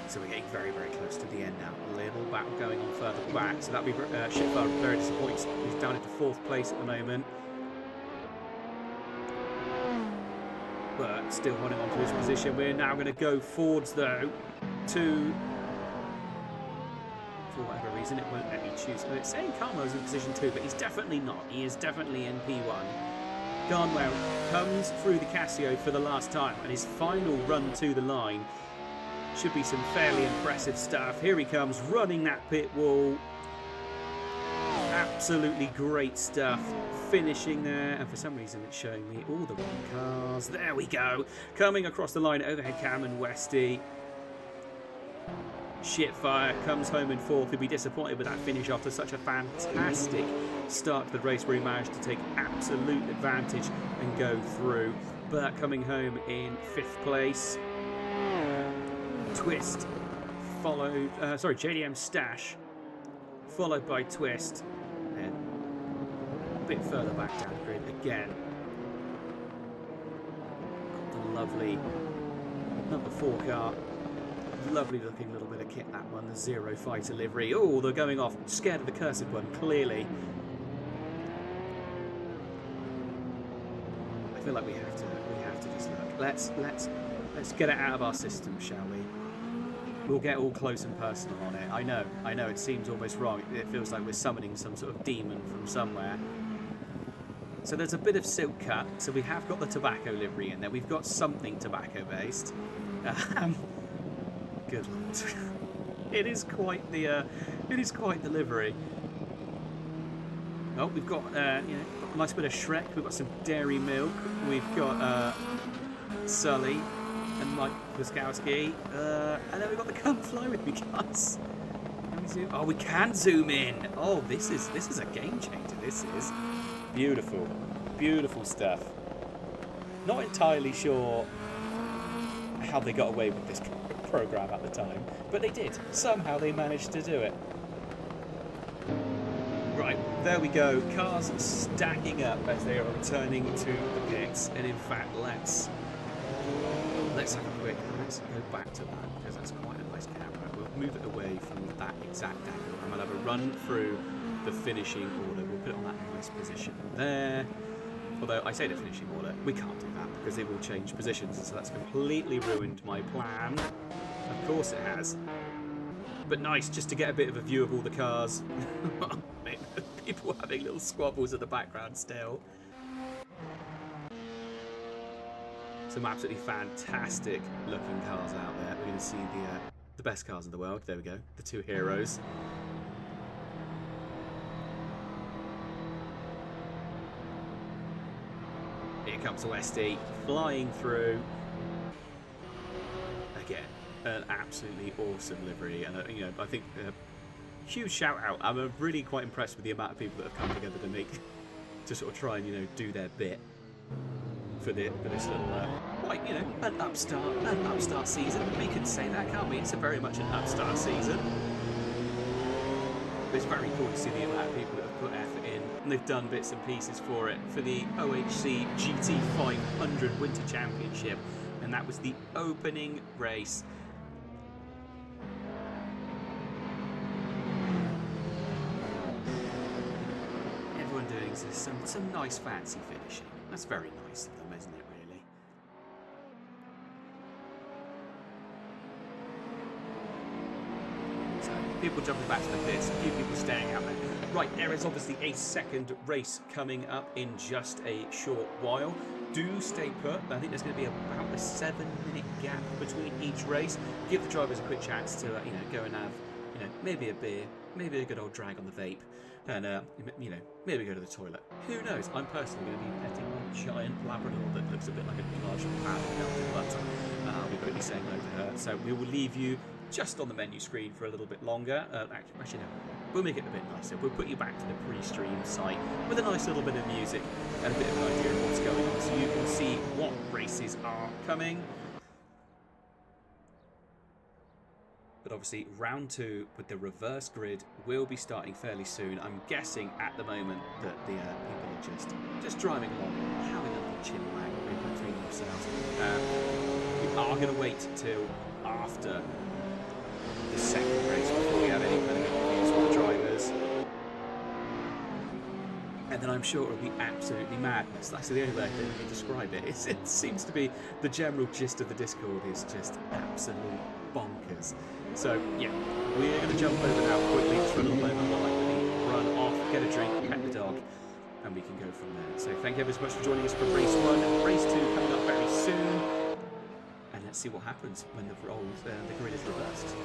So we're getting very, very close to the end now. A little battle going on further back. So that'll be Shitfire very disappointed. He's down into 4th place at the moment. But still holding on to his position. We're now going to go forwards though to, for whatever reason, it won't let me choose. It's saying Carmel's in position 2, but he's definitely not. He is definitely in P1. Carnwell comes through the Casio for the last time, and his final run to the line should be some fairly impressive stuff. Here he comes, running that pit wall. Absolutely great stuff. Finishing there, and for some reason it's showing me all the wrong cars. There we go. Coming across the line, overhead Cam and Westy. Shitfire comes home in 4th. He'll be disappointed with that finish after such a fantastic start to the race where he managed to take absolute advantage and go through. Burt coming home in 5th place. Twist followed, JDM Stash followed by Twist, and a bit further back down the grid again. Got the lovely number 4 car. Lovely looking little bit of kit, that one, the Zero Fighter livery. Oh, they're going off. Scared of the cursed one, clearly. I feel like we have to just look. Let's get it out of our system, shall we? We'll get all close and personal on it. I know, it seems almost wrong. It feels like we're summoning some sort of demon from somewhere. So there's a bit of silk cut, so we have got the tobacco livery in there. We've got something tobacco based. Good lord. It is quite the livery. Oh, we've got you know, a nice bit of Shrek. We've got some dairy milk. We've got Sully and Mike Kayoseke. And then we've got the Come Fly With Me guys. Can we zoom? Oh, we can zoom in. Oh, this is a game changer. This is beautiful, beautiful stuff. Not entirely sure how they got away with this program at the time, but they did. Somehow they managed to do it. Right, there we go. Cars stacking up as they are returning to the pits. And in fact, let's have a quick. Let's go back to that because that's quite a nice camera. We'll move it away from that exact angle, and we'll have a run through the finishing order. We'll put it on that nice position there. Although I say the finishing order, we can't do that because they will change positions, and so that's completely ruined my plan. Of course it has. But nice, just to get a bit of a view of all the cars. People having little squabbles in the background still. Some absolutely fantastic looking cars out there. We're going to see the best cars in the world. There we go, the two heroes. Here comes the Westie, flying through. Again, an absolutely awesome livery, and you know, I think huge shout out. I'm really quite impressed with the amount of people that have come together to sort of try and, you know, do their bit for this little like, you know, an upstart season. We can say that, can't we? It's very much an upstart season. But it's very cool to see the amount of people that have put effort in, and they've done bits and pieces for it for the OHC GT500 Winter Championship, and that was the opening race. Everyone doing some nice fancy finishing. That's very nice of them, isn't it, really? So, people jumping back to the pits, a few people staying out there. Right, there is obviously a second race coming up in just a short while. Do stay put. I think there's going to be about a 7-minute gap between each race. Give the drivers a quick chance to, you know, go and have, you know, maybe a beer, maybe a good old drag on the vape, and you know, maybe go to the toilet. Who knows? I'm personally going to be petting my giant Labrador that looks a bit like a large pound melted butter. I'll be quickly saying hello to her. So we will leave you just on the menu screen for a little bit longer. Actually, no, we'll make it a bit nicer. We'll put you back to the pre-stream site with a nice little bit of music and a bit of an idea of what's going on, so you can see what races are coming. But obviously, round 2 with the reverse grid will be starting fairly soon. I'm guessing at the moment that the people are just driving along, having a little chill wag between themselves. We are going to wait till after the second race before we have any kind of interviews with the drivers. And then I'm sure it'll be absolutely madness. That's the only way I can describe it. It seems to be the general gist of the Discord is just absolute bonkers. So, yeah, we're going to jump over now quickly just for a little moment while I quickly run off, get a drink, pet the dog, and we can go from there. So thank you ever so much for joining us for race 1. Race 2 coming up very soon. And let's see what happens when the grid is reversed.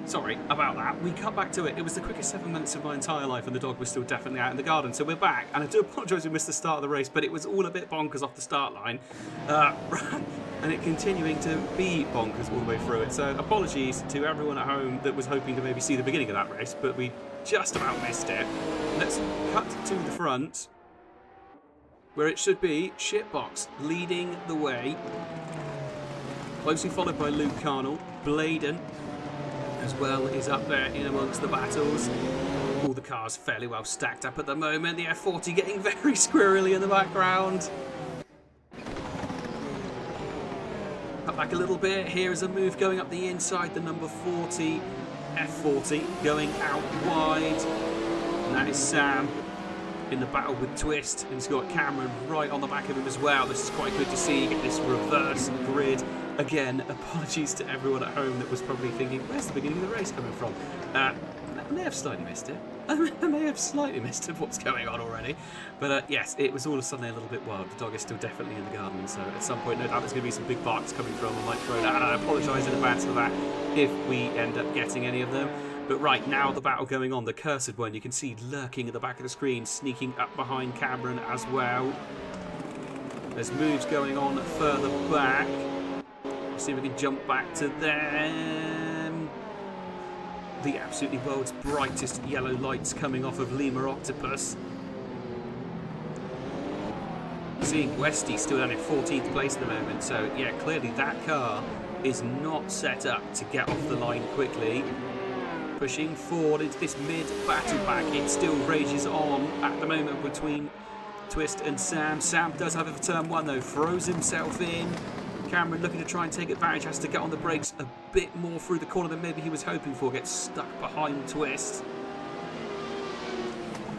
Sorry about that. We cut back to it. It was the quickest 7 minutes of my entire life, and the dog was still definitely out in the garden. So we're back, and I do apologise we missed the start of the race, but it was all a bit bonkers off the start line. And it continuing to be bonkers all the way through it. So apologies to everyone at home that was hoping to maybe see the beginning of that race, but we just about missed it. Let's cut to the front, where it should be Shitbox leading the way. Closely followed by Luke Carnwell. Bladen as well is up there in amongst the battles. All the cars fairly well stacked up at the moment. The F40 getting very squirrely in the background. Up back a little bit. Here is a move going up the inside. The number 40 F40 going out wide. And that is Sam in the battle with Twist. And he's got Cameron right on the back of him as well. This is quite good to see. You get this reverse grid. Again, apologies to everyone at home that was probably thinking, where's the beginning of the race coming from? I may have slightly missed it. I may have slightly missed it, what's going on already. But yes, it was all of a sudden a little bit wild. The dog is still definitely in the garden, so at some point, no doubt there's going to be some big barks coming from. I might throw that, and I apologise in advance for that if we end up getting any of them. But right, now the battle going on, the cursed one, you can see lurking at the back of the screen, sneaking up behind Cameron as well. There's moves going on further back. See if we can jump back to them. The absolutely world's brightest yellow lights coming off of Lima Octopus. Seeing Westy still down in 14th place at the moment, so yeah, clearly that car is not set up to get off the line quickly. Pushing forward into this mid-battle pack, it still rages on at the moment between Twist and Sam. Sam does have it for turn one though, throws himself in. Cameron looking to try and take advantage, has to get on the brakes a bit more through the corner than maybe he was hoping for, gets stuck behind Twist.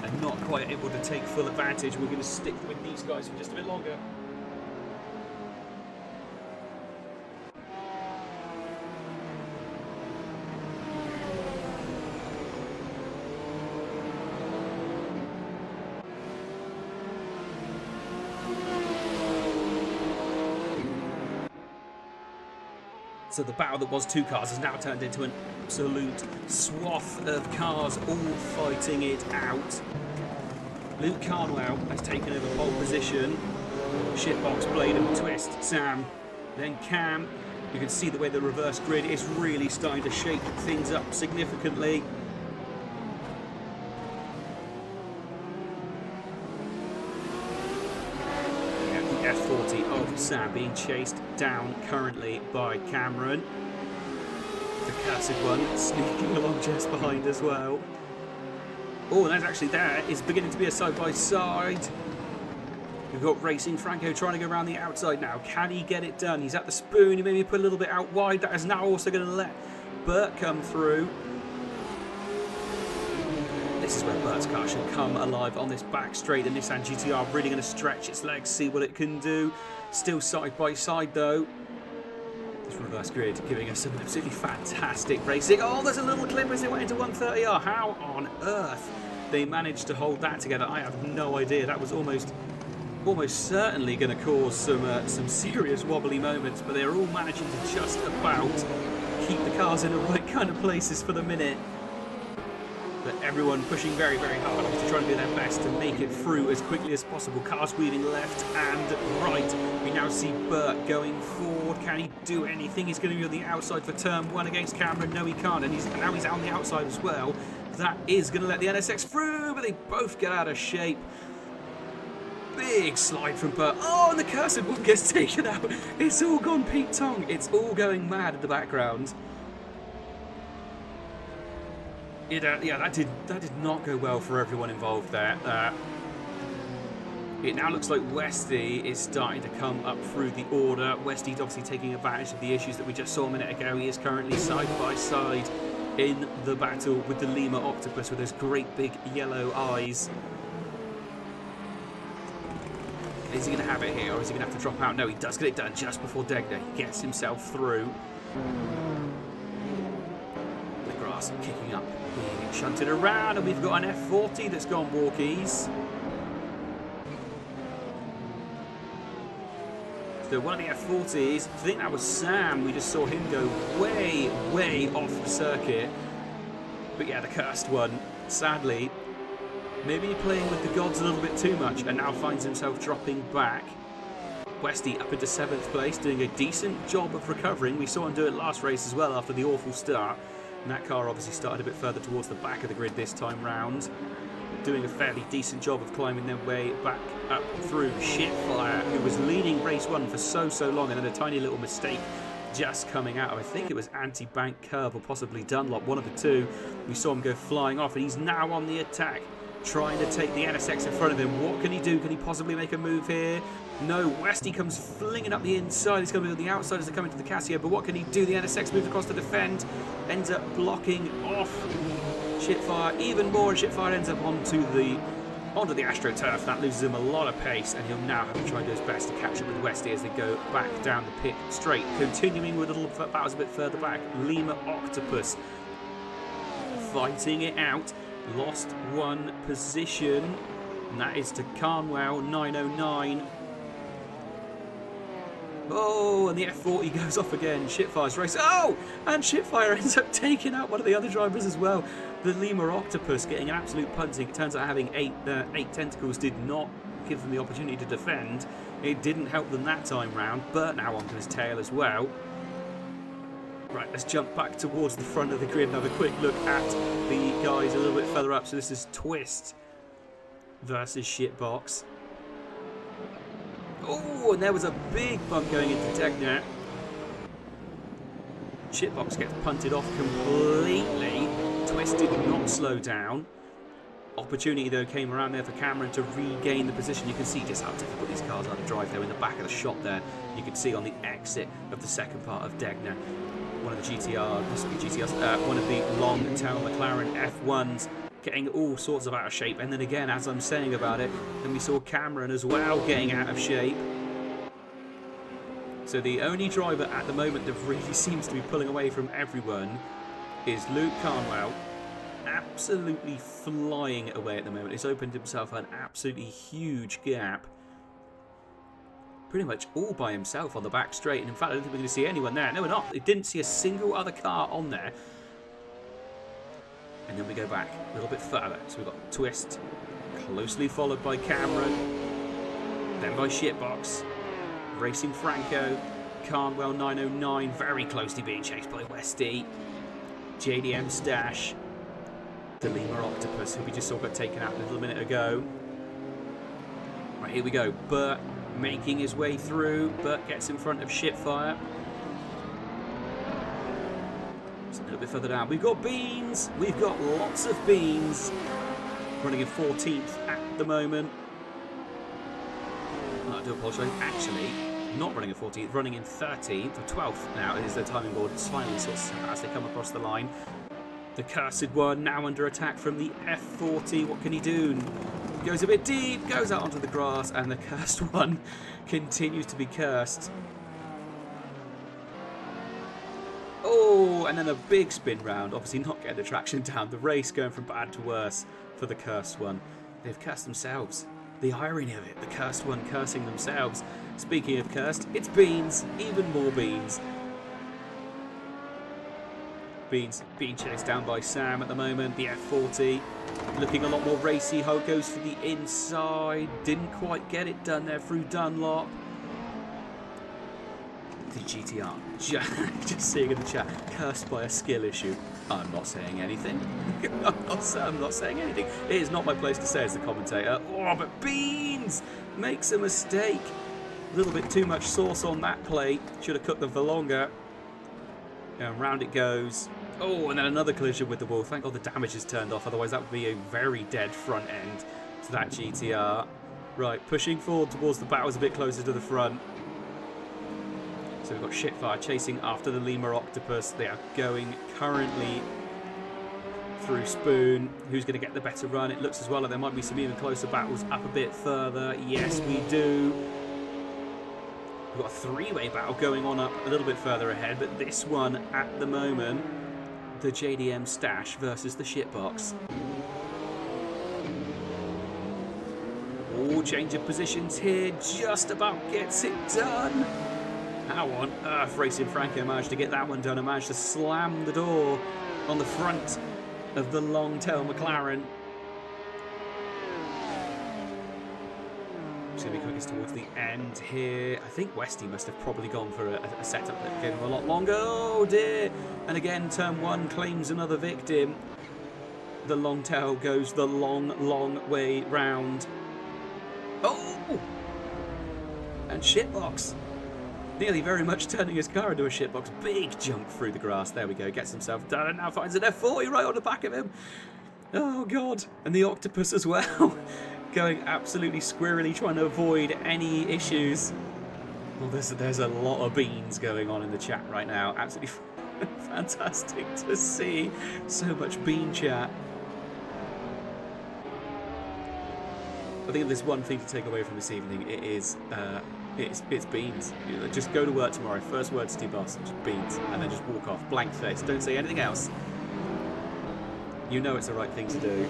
And not quite able to take full advantage. We're going to stick with these guys for just a bit longer. So the battle that was two cars has now turned into an absolute swath of cars all fighting it out. Luke Carnwell has taken over pole position. Shitbox, Bladen, Twist, Sam, then Cam. You can see the way the reverse grid is really starting to shake things up significantly. F40 of Sam being chased down currently by Cameron. The cursed one sneaking along just behind as well. Oh, and that's actually there. It's beginning to be a side-by-side. We've got Racing Franco trying to go around the outside now. Can he get it done? He's at the spoon. He maybe put a little bit out wide. That is now also going to let Bert come through. This is where Bert's car should come alive on this back straight. The Nissan GTR really going to stretch its legs, see what it can do. Still side by side though. This reverse grid giving us some absolutely fantastic racing. Oh, there's a little clip as it went into 130R. How on earth they managed to hold that together? I have no idea. That was almost certainly going to cause some serious wobbly moments, but they're all managing to just about keep the cars in the right kind of places for the minute. But everyone pushing very, very hard to try and do their best to make it through as quickly as possible. Cars weaving left and right. We now see Bert going forward. Can he do anything? He's going to be on the outside for turn one against Cameron. No, he can't. And now he's out on the outside as well. That is going to let the NSX through, but they both get out of shape. Big slide from Bert. Oh, and the cursed one gets taken out. It's all gone Pete Tong. It's all going mad in the background. Yeah, that did not go well for everyone involved there. It now looks like Westy is starting to come up through the order. Westy's obviously taking advantage of the issues that we just saw a minute ago. He is currently side by side in the battle with the Lima Octopus with those great big yellow eyes. Is he going to have it here, or is he going to have to drop out? No, he does get it done just before Degner. He gets himself through. The grass kicking up, being shunted around, and we've got an F40 that's gone walkies. So one of the F40s, I think that was Sam. We just saw him go way, way off the circuit. But yeah, the cursed one, sadly, maybe playing with the gods a little bit too much and now finds himself dropping back. Westy up into 7th place, doing a decent job of recovering. We saw him do it last race as well after the awful start. And that car obviously started a bit further towards the back of the grid this time round. Doing a fairly decent job of climbing their way back up through Shitfire, who was leading race 1 for so long, and then a tiny little mistake just coming out of, I think it was anti-bank curve or possibly Dunlop, one of the two. We saw him go flying off, and he's now on the attack, trying to take the NSX in front of him. What can he do? Can he possibly make a move here? No, Westy comes flinging up the inside. He's coming to the outside as they come into the Casio, but what can he do? The NSX moves across to defend, ends up blocking off Shitfire even more, and Shitfire ends up onto the AstroTurf. That loses him a lot of pace, and he'll now have to try and do his best to catch up with Westy as they go back down the pit straight. Continuing with a little battles a bit further back, Lima Octopus fighting it out. Lost 1 position, and that is to Carnwell, 909. Oh, and the F40 goes off again. Shitfire's race. Oh, and Shitfire ends up taking out one of the other drivers as well. The Lima Octopus getting an absolute punting. It turns out having eight tentacles did not give them the opportunity to defend. It didn't help them that time round. Burt now onto his tail as well. Right, let's jump back towards the front of the grid and have a quick look at the guys a little bit further up. So this is Twist versus Shitbox. Oh, and there was a big bump going into Tegnet. Shitbox gets punted off completely. Twist did not slow down. Opportunity, though, came around there for Cameron to regain the position. You can see just how difficult these cars are to drive there in the back of the shop there. You can see on the exit of the second part of Degner. One of the one of the long-tail McLaren F1s getting all sorts of out of shape. And then again, as I'm saying about it, then we saw Cameron as well getting out of shape. So the only driver at the moment that really seems to be pulling away from everyone is Luke Carnwell. Absolutely flying away at the moment. He's opened himself an absolutely huge gap. Pretty much all by himself on the back straight. And in fact, I don't think we're going to see anyone there. No, we're not. We didn't see a single other car on there. And then we go back a little bit further. So we've got Twist, closely followed by Cameron, then by Shitbox, Racing Franco, Carnwell 909, very closely being chased by Westy, JDM Stash, the Lima Octopus, who we just saw got taken out a little minute ago. Right, here we go. Burt making his way through. Burt gets in front of Shitfire. Just a little bit further down. We've got Beans. We've got lots of Beans. Running in 14th at the moment. I do apologise. Actually, not running in 14th, running in 13th or 12th now. It is their timing board. It's finally sort of as they come across the line. The cursed one now under attack from the F40. What can he do? Goes a bit deep, goes out onto the grass, and the cursed one continues to be cursed. Oh, and then a big spin round. Obviously not getting the traction down. The race going from bad to worse for the cursed one. They've cursed themselves. The irony of it, the cursed one cursing themselves. Speaking of cursed, it's Beans. Even more Beans. Beans being chased down by Sam at the moment. The F40 looking a lot more racy. Ho goes for the inside. Didn't quite get it done there through Dunlop. The GTR. Just seeing in the chat. Cursed by a skill issue. I'm not saying anything. I'm not saying anything. It is not my place to say as the commentator. Oh, but Beans makes a mistake. A little bit too much sauce on that plate. Should have cooked them for longer. And round it goes. Oh, and then another collision with the wall. Thank God the damage is turned off. Otherwise, that would be a very dead front end to that GTR. Right, pushing forward towards the battles a bit closer to the front. So we've got Shitfire chasing after the Lima Octopus. They are going currently through Spoon. Who's going to get the better run? It looks as well like there might be some even closer battles up a bit further. Yes, we do. We've got a three-way battle going on up a little bit further ahead, but this one at the moment, the JDM Stash versus the Shitbox. Oh, change of positions here. Just about gets it done. How on earth Racing Franco managed to get that one done and managed to slam the door on the front of the long-tail McLaren. It's going to be quickest towards the end here. I think Westy must have probably gone for a setup that gave him a lot longer. Oh dear. And again, turn one claims another victim. The long tail goes the long way round. Oh! And shitbox. Nearly very much turning his car into a shitbox. Big jump through the grass. There we go. Gets himself done and now finds an F40 right on the back of him. Oh God. And the octopus as well. Going absolutely squirrely, trying to avoid any issues. Well, there's a lot of beans going on in the chat right now. Absolutely fantastic to see. So much bean chat. I think if there's one thing to take away from this evening, it is it's beans. You know, just go to work tomorrow. First words to your boss, just beans, and then just walk off, blank face. Don't say anything else. You know it's the right thing to do.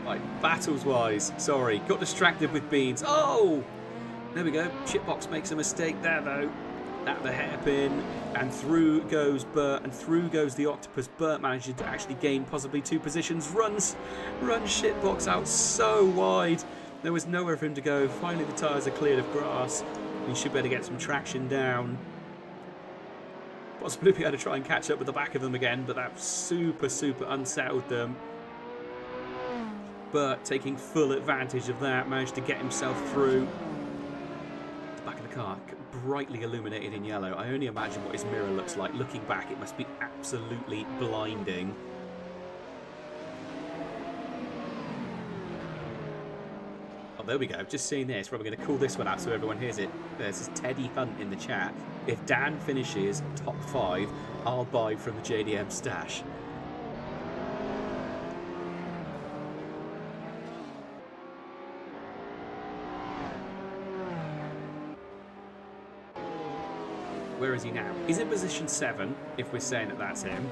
Right, battles-wise, sorry, got distracted with beans. Oh, there we go. Shitbox makes a mistake there though. At the hairpin, and through goes Burt, and through goes the octopus. Burt manages to actually gain possibly two positions. Runs shitbox out so wide. There was nowhere for him to go. Finally, the tyres are cleared of grass. He should better get some traction down. Possibly be able to try and catch up with the back of them again, but that super unsettled them. Burt taking full advantage of that, managed to get himself through. The back of the car, brightly illuminated in yellow. I only imagine what his mirror looks like. Looking back, it must be absolutely blinding. Oh, there we go. Just seeing this. Right, we're going to call this one out so everyone hears it. There's Teddy Hunt in the chat. If Dan finishes top 5, I'll buy from the JDM stash. Where is he now? He's in position 7, if we're saying that that's him.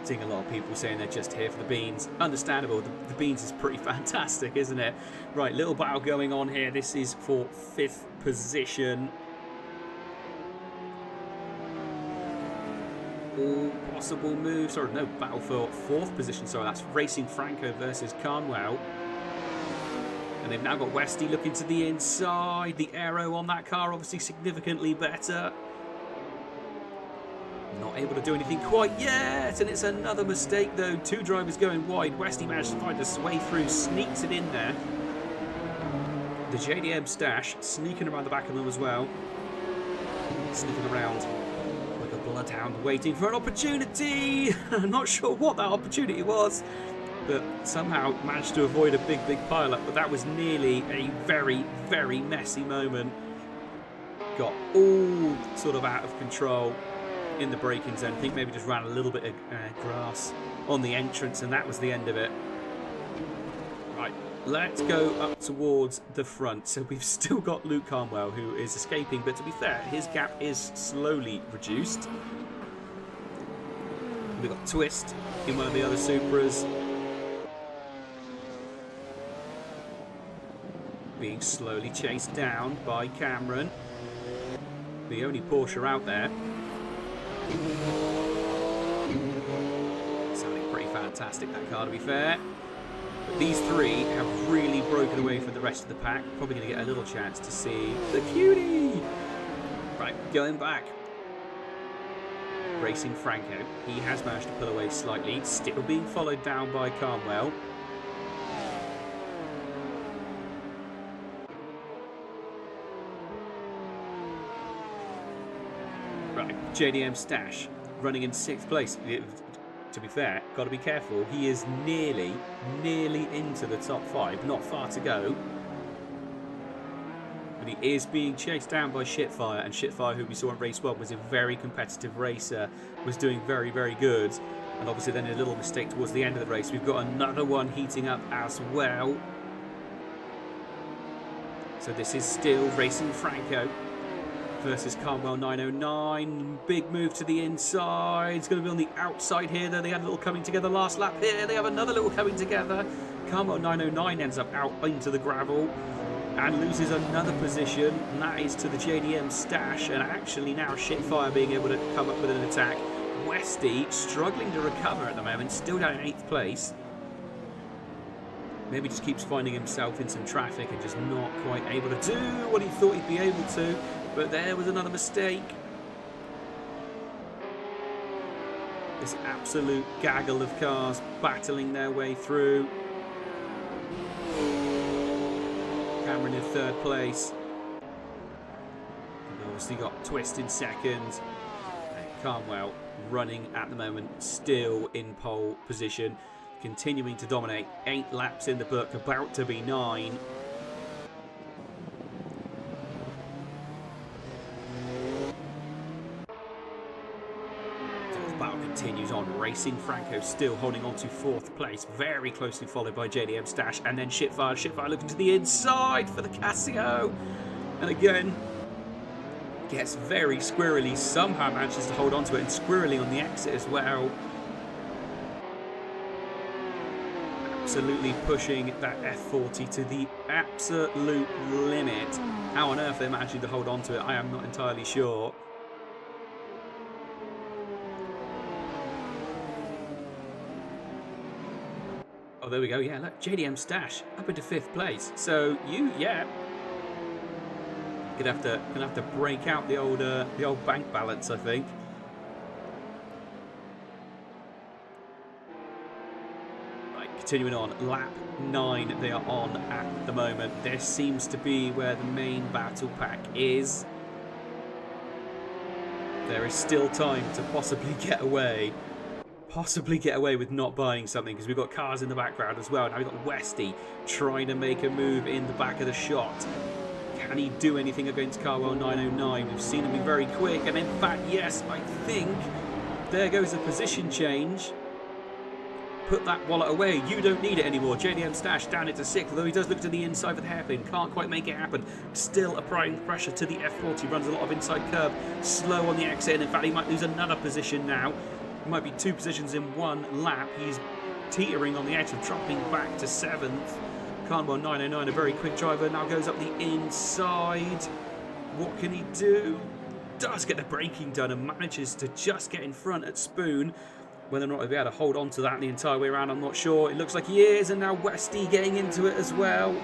Seeing a lot of people saying they're just here for the beans. Understandable, the beans is pretty fantastic, isn't it? Right, little battle going on here. This is for 5th position. All possible moves. Sorry, no, battle for 4th position. Sorry, that's Racing Franco versus Carnwell. And they've now got Westy looking to the inside. The aero on that car obviously significantly better. Not able to do anything quite yet. And it's another mistake though. 2 drivers going wide. Westy managed to find his way through. Sneaks it in there. The JDM stash sneaking around the back of them as well. Sniffing around like a bloodhound waiting for an opportunity. I'm not sure what that opportunity was, but somehow managed to avoid a big pile-up. But that was nearly a very messy moment. Got all sort of out of control in the braking zone. I think maybe just ran a little bit of grass on the entrance, and that was the end of it. Right, let's go up towards the front. So we've still got Luke Carnwell, who is escaping, but to be fair, his gap is slowly reduced. We've got Twist in one of the other Supras. Being slowly chased down by Cameron, the only Porsche out there. Sounding pretty fantastic, that car, to be fair. But these 3 have really broken away from the rest of the pack. Probably going to get a little chance to see the cutie. Right, going back. Racing Franco. He has managed to pull away slightly. Still being followed down by Carnwell. JDM stash running in 6th place. To be fair, got to be careful. He is nearly into the top 5. Not far to go. But he is being chased down by Shitfire, and Shitfire, who we saw in race 1, was a very competitive racer, was doing very good. And obviously then a little mistake towards the end of the race. We've got another one heating up as well. So this is still Racing Franco versus Carnwell 909. Big move to the inside. It's going to be on the outside here, though. They had a little coming together last lap here. They have another little coming together. Carnwell 909 ends up out into the gravel and loses another position, and that is to the JDM stash. And actually now Shitfire being able to come up with an attack. Westy struggling to recover at the moment, still down in 8th place. Maybe just keeps finding himself in some traffic and just not quite able to do what he thought he'd be able to. But there was another mistake. This absolute gaggle of cars battling their way through. Cameron in 3rd place. We've obviously got Twist in 2nd. And Carnwell running at the moment, still in pole position. Continuing to dominate. 8 laps in the book, about to be 9. The battle continues on. Racing Franco still holding on to 4th place. Very closely followed by JDM Stash. And then Shitfire. Shitfire looking to the inside for the Casio. And again, gets very squirrely. Somehow manages to hold on to it. And squirrely on the exit as well. Absolutely pushing that F40 to the absolute limit. How on earth they're managing to hold on to it, I am not entirely sure. Oh, there we go. Yeah, look, JDM Stash up into 5th place. So yeah, gonna have to break out the old bank balance, I think. Continuing on, lap 9 they are on at the moment. This seems to be where the main battle pack is. There is still time to possibly get away with not buying something, because we've got cars in the background as well. Now we've got Westy trying to make a move in the back of the shot. Can he do anything against Carnwell 909? We've seen him be very quick, and in fact, yes, I think there goes a position change. Put that wallet away. You don't need it anymore. JDM Stash down into 6th, although he does look to the inside for the hairpin. Can't quite make it happen. Still applying pressure to the F40. Runs a lot of inside curb. Slow on the exit. And in fact, he might lose another position now. It might be 2 positions in 1 lap. He's teetering on the edge of dropping back to 7th. Carnwell 909, a very quick driver, now goes up the inside. What can he do? Does get the braking done and manages to just get in front at Spoon. Whether or not he'll be able to hold on to that the entire way around, I'm not sure. It looks like he is, and now Westy getting into it as well.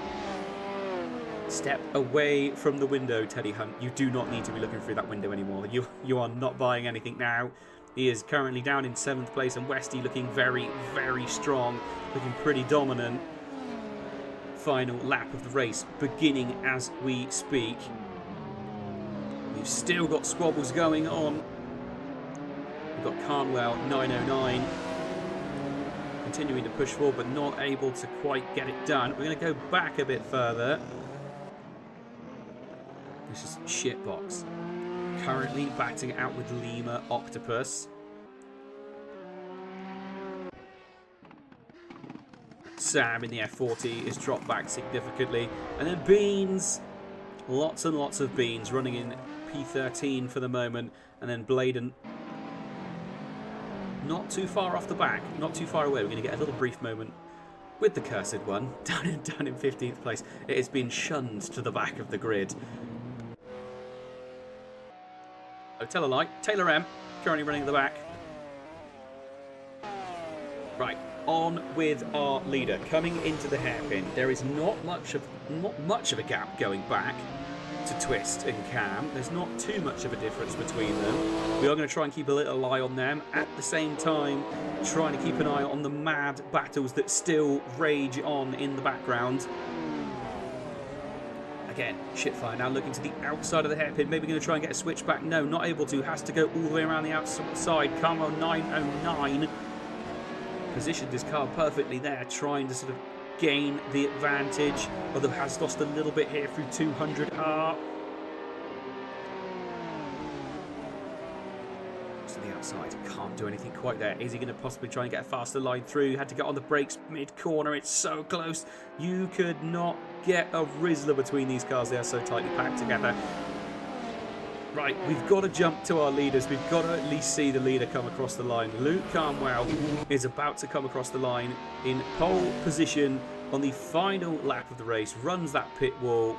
Step away from the window, Teddy Hunt. You do not need to be looking through that window anymore. You are not buying anything now. He is currently down in 7th place, and Westy looking very, very strong, looking pretty dominant. Final lap of the race beginning as we speak. We've still got squabbles going on. We've got Carnwell 909 continuing to push forward, but not able to quite get it done. We're going to go back a bit further. This is Shitbox. Currently batting it out with Lima Octopus. Sam in the F40 is dropped back significantly. And then Beans. Lots and lots of Beans running in P13 for the moment. And then Bladen not too far off the back, not too far away. We're going to get a little brief moment with the cursed one down in 15th place. It has been shunned to the back of the grid. Oh, tell a lie. Taylor M currently running at the back. Right, on with our leader coming into the hairpin. There is not much of a gap going back to Twist and Cam. There's not too much of a difference between them. We are going to try and keep a little eye on them. At the same time, trying to keep an eye on the mad battles that still rage on in the background. Again, Shitfire now looking to the outside of the hairpin. Maybe going to try and get a switch back. No, not able to. Has to go all the way around the outside. Carmel 909 positioned his car perfectly there, trying to sort of gain the advantage, although has lost a little bit here through 200R. To the outside, can't do anything quite there. Is he going to possibly try and get a faster line through? Had to get on the brakes mid-corner. It's so close. You could not get a Rizzler between these cars. They are so tightly packed together. Right, we've got to jump to our leaders. We've got to at least see the leader come across the line. Luke Carnwell is about to come across the line in pole position on the final lap of the race. Runs that pit wall.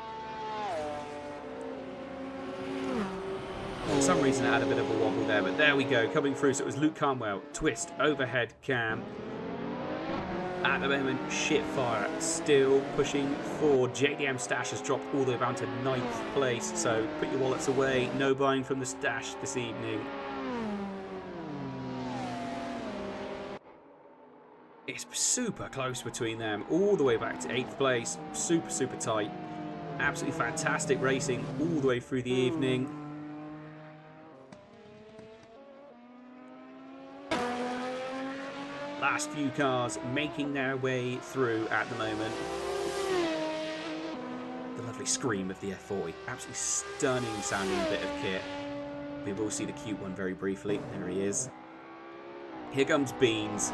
For some reason, I had a bit of a wobble there, but there we go. Coming through, so it was Luke Carnwell. Twist, overhead cam. At the moment, Shitfire still pushing forward. JDM Stash has dropped all the way down to 9th place, so put your wallets away. No buying from the Stash this evening. It's super close between them, all the way back to 8th place. Super, super tight. Absolutely fantastic racing all the way through the evening. Last few cars making their way through at the moment. The lovely scream of the F40. Absolutely stunning sounding bit of kit. We will see the cute one very briefly. There he is. Here comes Beans.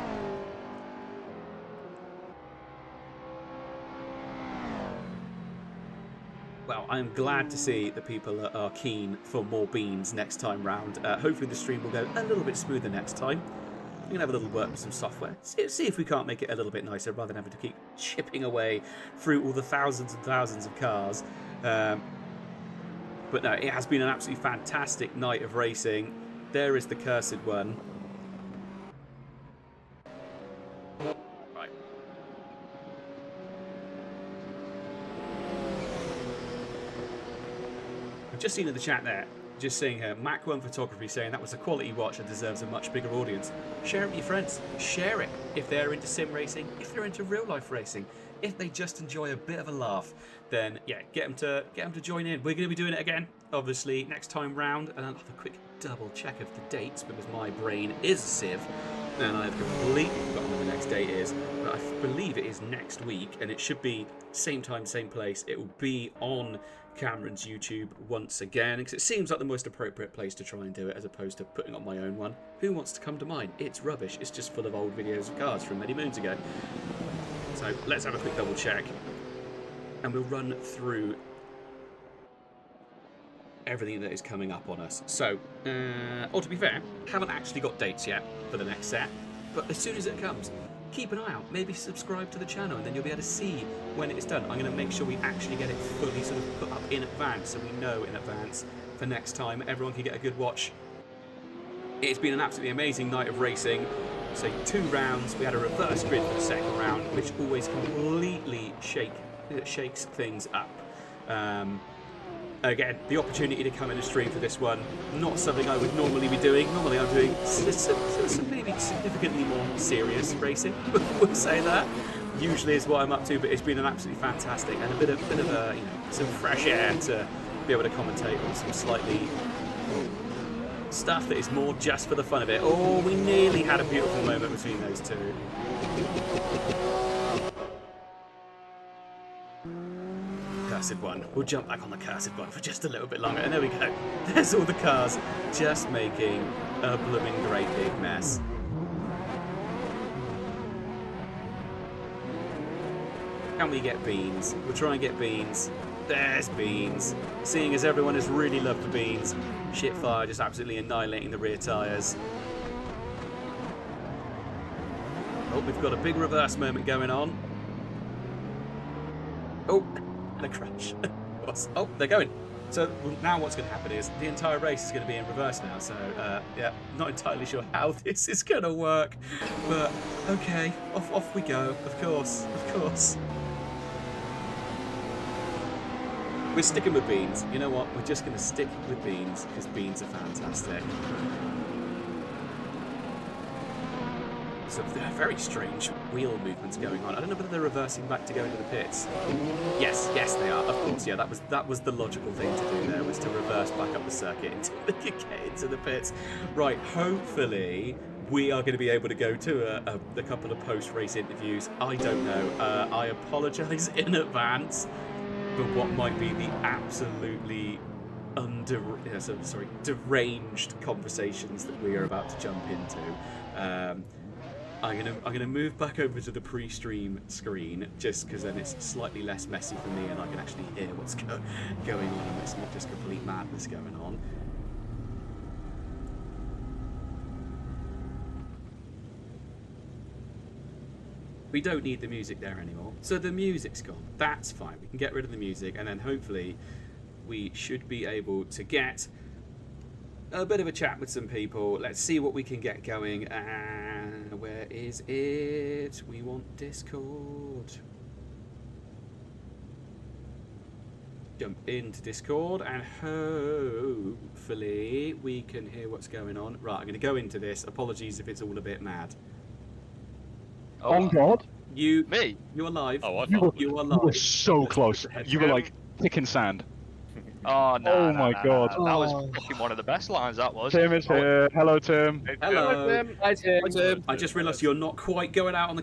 Well, I'm glad to see that people are keen for more Beans next time round. Hopefully the stream will go a little bit smoother next time. We're going to have a little work with some software. See if we can't make it a little bit nicer rather than having to keep chipping away through all the thousands and thousands of cars. But no, it has been an absolutely fantastic night of racing. There is the cursed one. Right. I've just seen in the chat there. Just seeing her, Mac 1 Photography saying that was a quality watch and deserves a much bigger audience. Share it with your friends. Share it if they're into sim racing, if they're into real life racing, if they just enjoy a bit of a laugh. Then yeah, get them to join in. We're going to be doing it again, obviously next time round, and I'll have a quick double check of the dates because my brain is a sieve, and I've completely forgotten when the next date is. But I believe it is next week, and it should be same time, same place. It will be on Cameron's YouTube once again, because it seems like the most appropriate place to try and do it as opposed to putting on my own one. Who wants to come to mine? It's rubbish. It's just full of old videos of cars from many moons ago. So let's have a quick double check and we'll run through everything that is coming up on us. So, or to be fair, haven't actually got dates yet for the next set, but as soon as it comes, keep an eye out, maybe subscribe to the channel, and then you'll be able to see when it's done. I'm going to make sure we actually get it fully sort of put up in advance, so we know in advance for next time. Everyone can get a good watch. It's been an absolutely amazing night of racing. So 2 rounds, we had a reverse grid for the second round, which always completely shakes things up. Again, the opportunity to come in and stream for this one, not something I would normally be doing. Normally I'm doing some maybe significantly more serious racing, we'll say that. Usually is what I'm up to, but it's been an absolutely fantastic and a bit of you know, some fresh air to be able to commentate on some slightly stuff that is more just for the fun of it. Oh, we nearly had a beautiful moment between those two. Cursed one. We'll jump back on the cursed one for just a little bit longer. And there we go. There's all the cars just making a blooming great big mess. Can we get Beans? We'll try and get Beans. There's Beans. Seeing as everyone has really loved the Beans. Shitfire just absolutely annihilating the rear tyres. Oh, we've got a big reverse moment going on. Oh, and a crash. Oh, they're going. So now what's going to happen is the entire race is going to be in reverse now. So, yeah, not entirely sure how this is going to work. But, okay, off we go. Of course, of course. We're sticking with Beans. You know what? We're just going to stick with Beans because Beans are fantastic. So there are very strange wheel movements going on. I don't know whether they're reversing back to go into the pits. Yes, they are. Of course, yeah. That was the logical thing to do there, was to reverse back up the circuit into the pits. Right. Hopefully, we are going to be able to go to a couple of post-race interviews. I don't know. I apologise in advance for what might be the absolutely deranged conversations that we are about to jump into. I'm gonna move back over to the pre-stream screen just because then it's slightly less messy for me and I can actually hear what's going on and it's not just complete madness going on. We don't need the music there anymore. So the music's gone. That's fine. We can get rid of the music, and then hopefully we should be able to get a bit of a chat with some people. Let's see what we can get going. And where is it? We want Discord. Jump into Discord, and hopefully we can hear what's going on. Right, I'm going to go into this. Apologies if it's all a bit mad. Oh God! You're live. Oh, you are live. You were so close. You were like kicking sand. Oh, no. Oh my God. That was fucking one of the best lines, that was. Tim is here. Hello, Tim. Hello. Tim. Hi, Tim. I just realised you're not quite going out on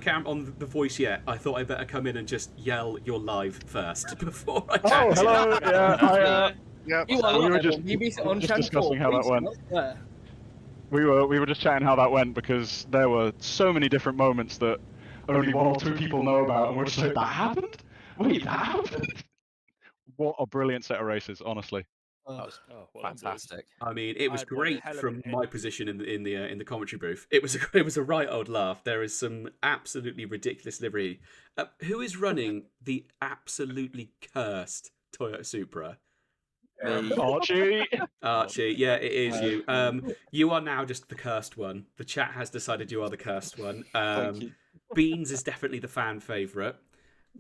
the voice yet. I thought I better come in and just yell you're live first before I chat. Oh, hello. Yeah, You are we were just discussing how that went. We were just chatting how that went because there were so many different moments that only one or two people know about, and we're just like, that happened? Wait, that happened? What a brilliant set of races, honestly. That was fantastic. I mean, it was great from my position in the commentary booth. It was a right old laugh. There is some absolutely ridiculous livery. Who is running the absolutely cursed Toyota Supra? Archie. Archie, yeah, it is you. You are now just the cursed one. The chat has decided you are the cursed one. Beans is definitely the fan favourite.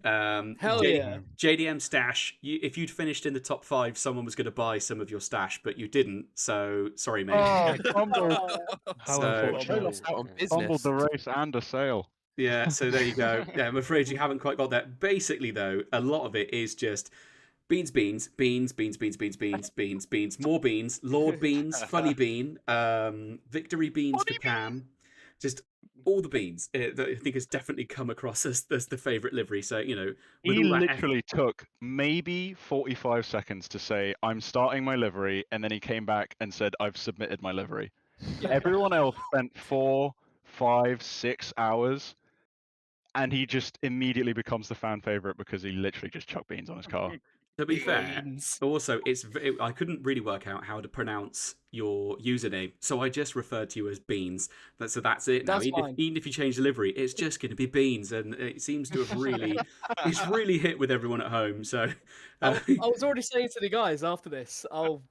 Hell yeah. JDM stash. If you'd finished in the top 5, someone was going to buy some of your stash, but you didn't. So sorry, mate. Oh, fumbled. How So- unfortunate. Fumbled the race and a sale. Yeah, so there you go. Yeah, I'm afraid you haven't quite got that. Basically, though, a lot of it is just beans, beans, beans, beans, beans, beans, beans, beans, beans, more beans, Lord Beans, Funny Bean, Victory Beans for Cam, just all the beans. I think has definitely come across as the favourite livery. So, you know, with He all that literally took maybe 45 seconds to say, I'm starting my livery, and then he came back and said, I've submitted my livery. Everyone else spent 4, 5, 6 hours, and he just immediately becomes the fan favourite because he literally just chucked beans on his car. To be fair, also, I couldn't really work out how to pronounce your username, so I just referred to you as Beans. So that's it now. Even if you change the livery, it's just going to be Beans, and it seems to have it's really hit with everyone at home. So I was already saying to the guys after this, I'll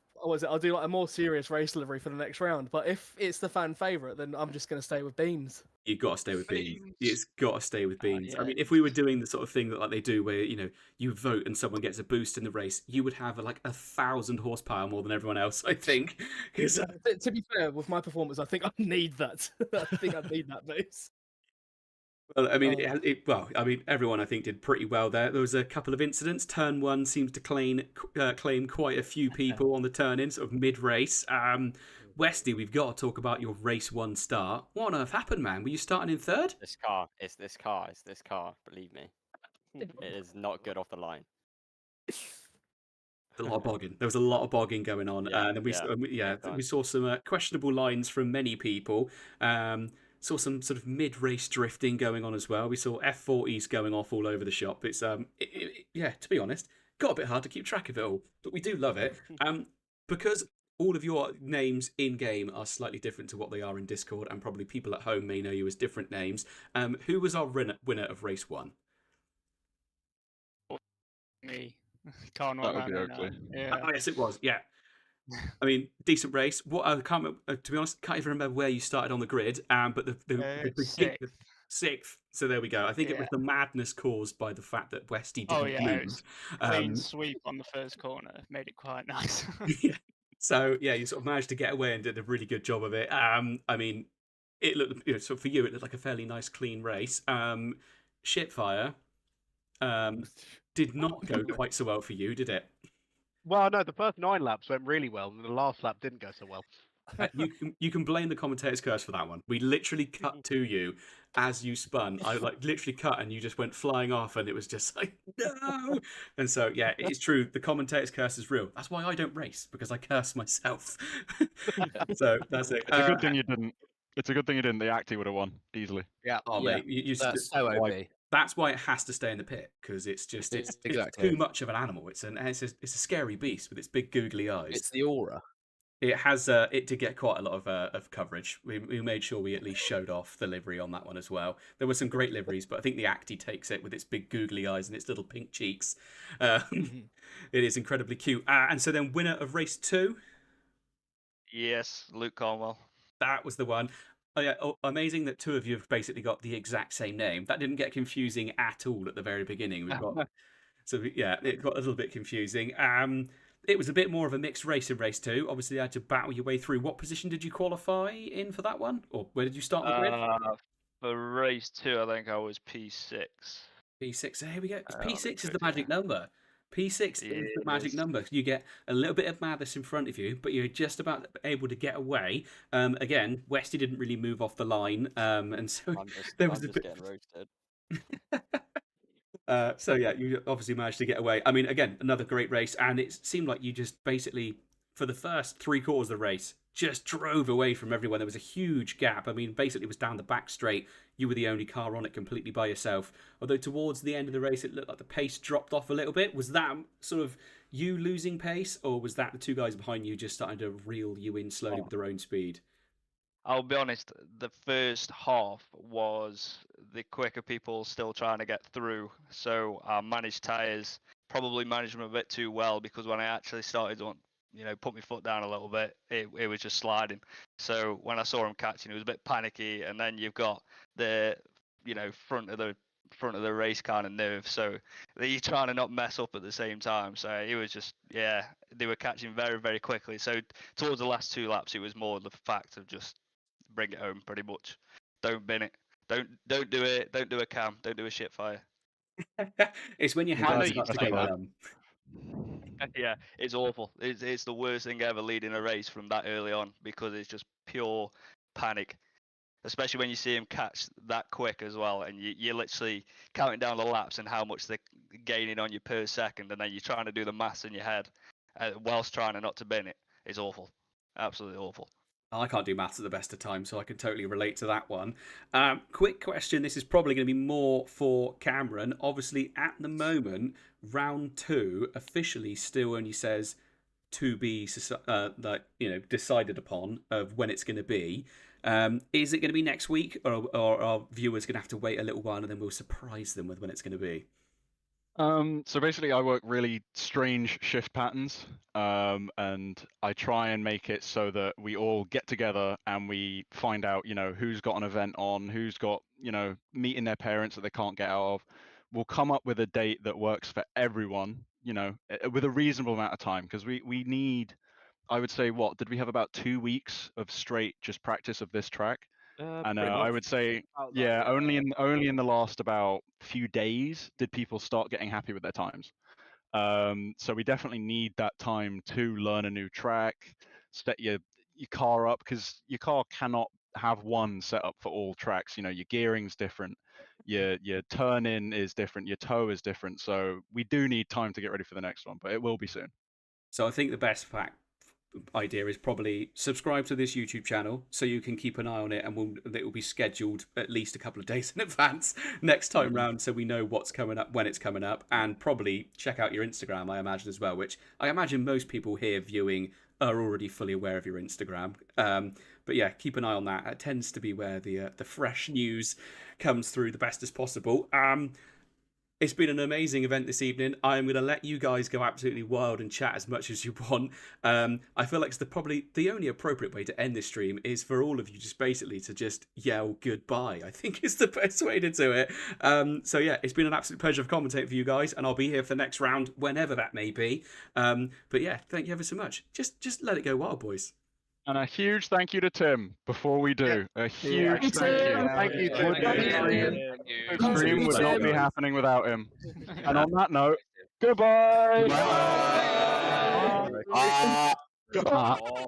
do like a more serious race livery for the next round. But if it's the fan favourite, then I'm just going to stay with Beans. You've got to stay with Beans. It's got to stay with Beans. Yeah. I mean, if we were doing the sort of thing that like they do, where you vote and someone gets a boost in the race, you would have like 1,000 horsepower more than everyone else. I think. To be fair, with my performance, I think I need that. I think I need that boost. Well, I mean, everyone I think did pretty well there. There was a couple of incidents. Turn 1 seems to claim quite a few people on the turn-in, sort of mid-race. Westy, we've got to talk about your race 1 start. What on earth happened, man? Were you starting in 3rd? It's this car. Believe me, it is not good off the line. A lot of bogging. There was a lot of bogging going on, and then we saw some questionable lines from many people. Saw some sort of mid-race drifting going on as well. We saw F40s going off all over the shop. It's to be honest, got a bit hard to keep track of it all, but we do love it. Because all of your names in game are slightly different to what they are in Discord, and probably people at home may know you as different names. Who was our winner of race 1? Me. Carnwell. Yeah. Oh, yes, it was. Yeah. I mean, decent race. What I can't to be honest, can't even remember where you started on the grid. But the sixth. So there we go. I think it was the madness caused by the fact that Westy didn't move. It was clean sweep on the first corner. Made it quite nice. Yeah. So yeah, you sort of managed to get away and did a really good job of it. I mean, it looked so for you, it looked like a fairly nice, clean race. Shitfire did not go quite so well for you, did it? Well, no, the first 9 laps went really well, and the last lap didn't go so well. You can blame the commentator's curse for that one. We literally cut to you as you spun. I literally cut, and you just went flying off, and it was just like no. And so yeah, it's true. The commentator's curse is real. That's why I don't race, because I curse myself. So that's it. It's a good thing you didn't. It's a good thing you didn't. The Acti would have won easily. Yeah. Oh mate, that's so OP. That's why it has to stay in the pit, because it's too much of an animal. It's a scary beast with its big googly eyes. It's the aura. It has. It did get quite a lot of coverage. We made sure we at least showed off the livery on that one as well. There were some great liveries, but I think the Acti takes it with its big googly eyes and its little pink cheeks. It is incredibly cute. And so then, winner of race 2. Yes, Luke Carnwell. That was the one. Oh, yeah, amazing that 2 of you have basically got the exact same name. That didn't get confusing at all at the very beginning. We've got yeah, it got a little bit confusing. It was a bit more of a mixed race in race 2. Obviously, you had to battle your way through. What position did you qualify in for that one, or where did you start on the grid? For race 2, I think I was P6. P6. So here we go. P6 is the magic number. P6 is the magic number. You get a little bit of madness in front of you, but you're just about able to get away. Again, Westy didn't really move off the line, and so there was a bit. Getting roasted. So yeah, you obviously managed to get away. I mean, again, another great race, and it seemed like you just basically, for the first 3/4 of the race, just drove away from everyone. There was a huge gap. I mean, basically, it was down the back straight. You were the only car on it completely by yourself. Although towards the end of the race, it looked like the pace dropped off a little bit. Was that sort of you losing pace, or was that the 2 guys behind you just starting to reel you in slowly with their own speed? I'll be honest, the first half was the quicker people still trying to get through. So I managed tyres, probably managed them a bit too well, because when I actually started to, put my foot down a little bit, it was just sliding. So when I saw him catching, it was a bit panicky. And then you've got the, front of the race kind of nerve. So you're trying to not mess up at the same time. So it was just, they were catching very, very quickly. So towards the last 2 laps, it was more the fact of just bring it home, pretty much. Don't bin it. Don't do it. Don't do a cam. Don't do a shit fire. It's when your hands start to go numb. Yeah, it's awful. It's the worst thing ever leading a race from that early on, because it's just pure panic. Especially when you see him catch that quick as well, and you're literally counting down the laps and how much they're gaining on you per second, and then you're trying to do the maths in your head whilst trying not to bin it. It's awful. Absolutely awful. I can't do maths at the best of times, so I can totally relate to that one. Quick question. This is probably going to be more for Cameron. Obviously, at the moment, round 2 officially still only says to be decided upon of when it's going to be. Is it going to be next week, or are viewers going to have to wait a little while and then we'll surprise them with when it's going to be? So basically, I work really strange shift patterns, and I try and make it so that we all get together and we find out, who's got an event on, who's got, meeting their parents that they can't get out of. We'll come up with a date that works for everyone, with a reasonable amount of time, because we need, I would say, did we have about 2 weeks of straight just practice of this track? And I would say, only in the last about few days did people start getting happy with their times. So we definitely need that time to learn a new track, set your car up, because your car cannot have one setup for all tracks. Your gearing's different, your turn-in is different, your toe is different. So we do need time to get ready for the next one, but it will be soon. So I think the best idea is probably subscribe to this YouTube channel so you can keep an eye on it, and it will be scheduled at least a couple of days in advance next time round, so we know what's coming up, when it's coming up, and probably check out your Instagram, I imagine, as well, which I imagine most people here viewing are already fully aware of your Instagram. But yeah, keep an eye on that. It tends to be where the fresh news comes through the best as possible. It's been an amazing event this evening. I'm going to let you guys go absolutely wild and chat as much as you want. I feel like it's probably the only appropriate way to end this stream is for all of you just basically to just yell goodbye. I think is the best way to do it. So yeah, it's been an absolute pleasure of commentating for you guys, and I'll be here for the next round whenever that may be. But yeah, thank you ever so much. Just let it go wild, boys. And a huge thank you to Tim before we do. A huge thank you. Thank you, Tim. The stream would not be happening without him. And on that note, goodbye. Bye.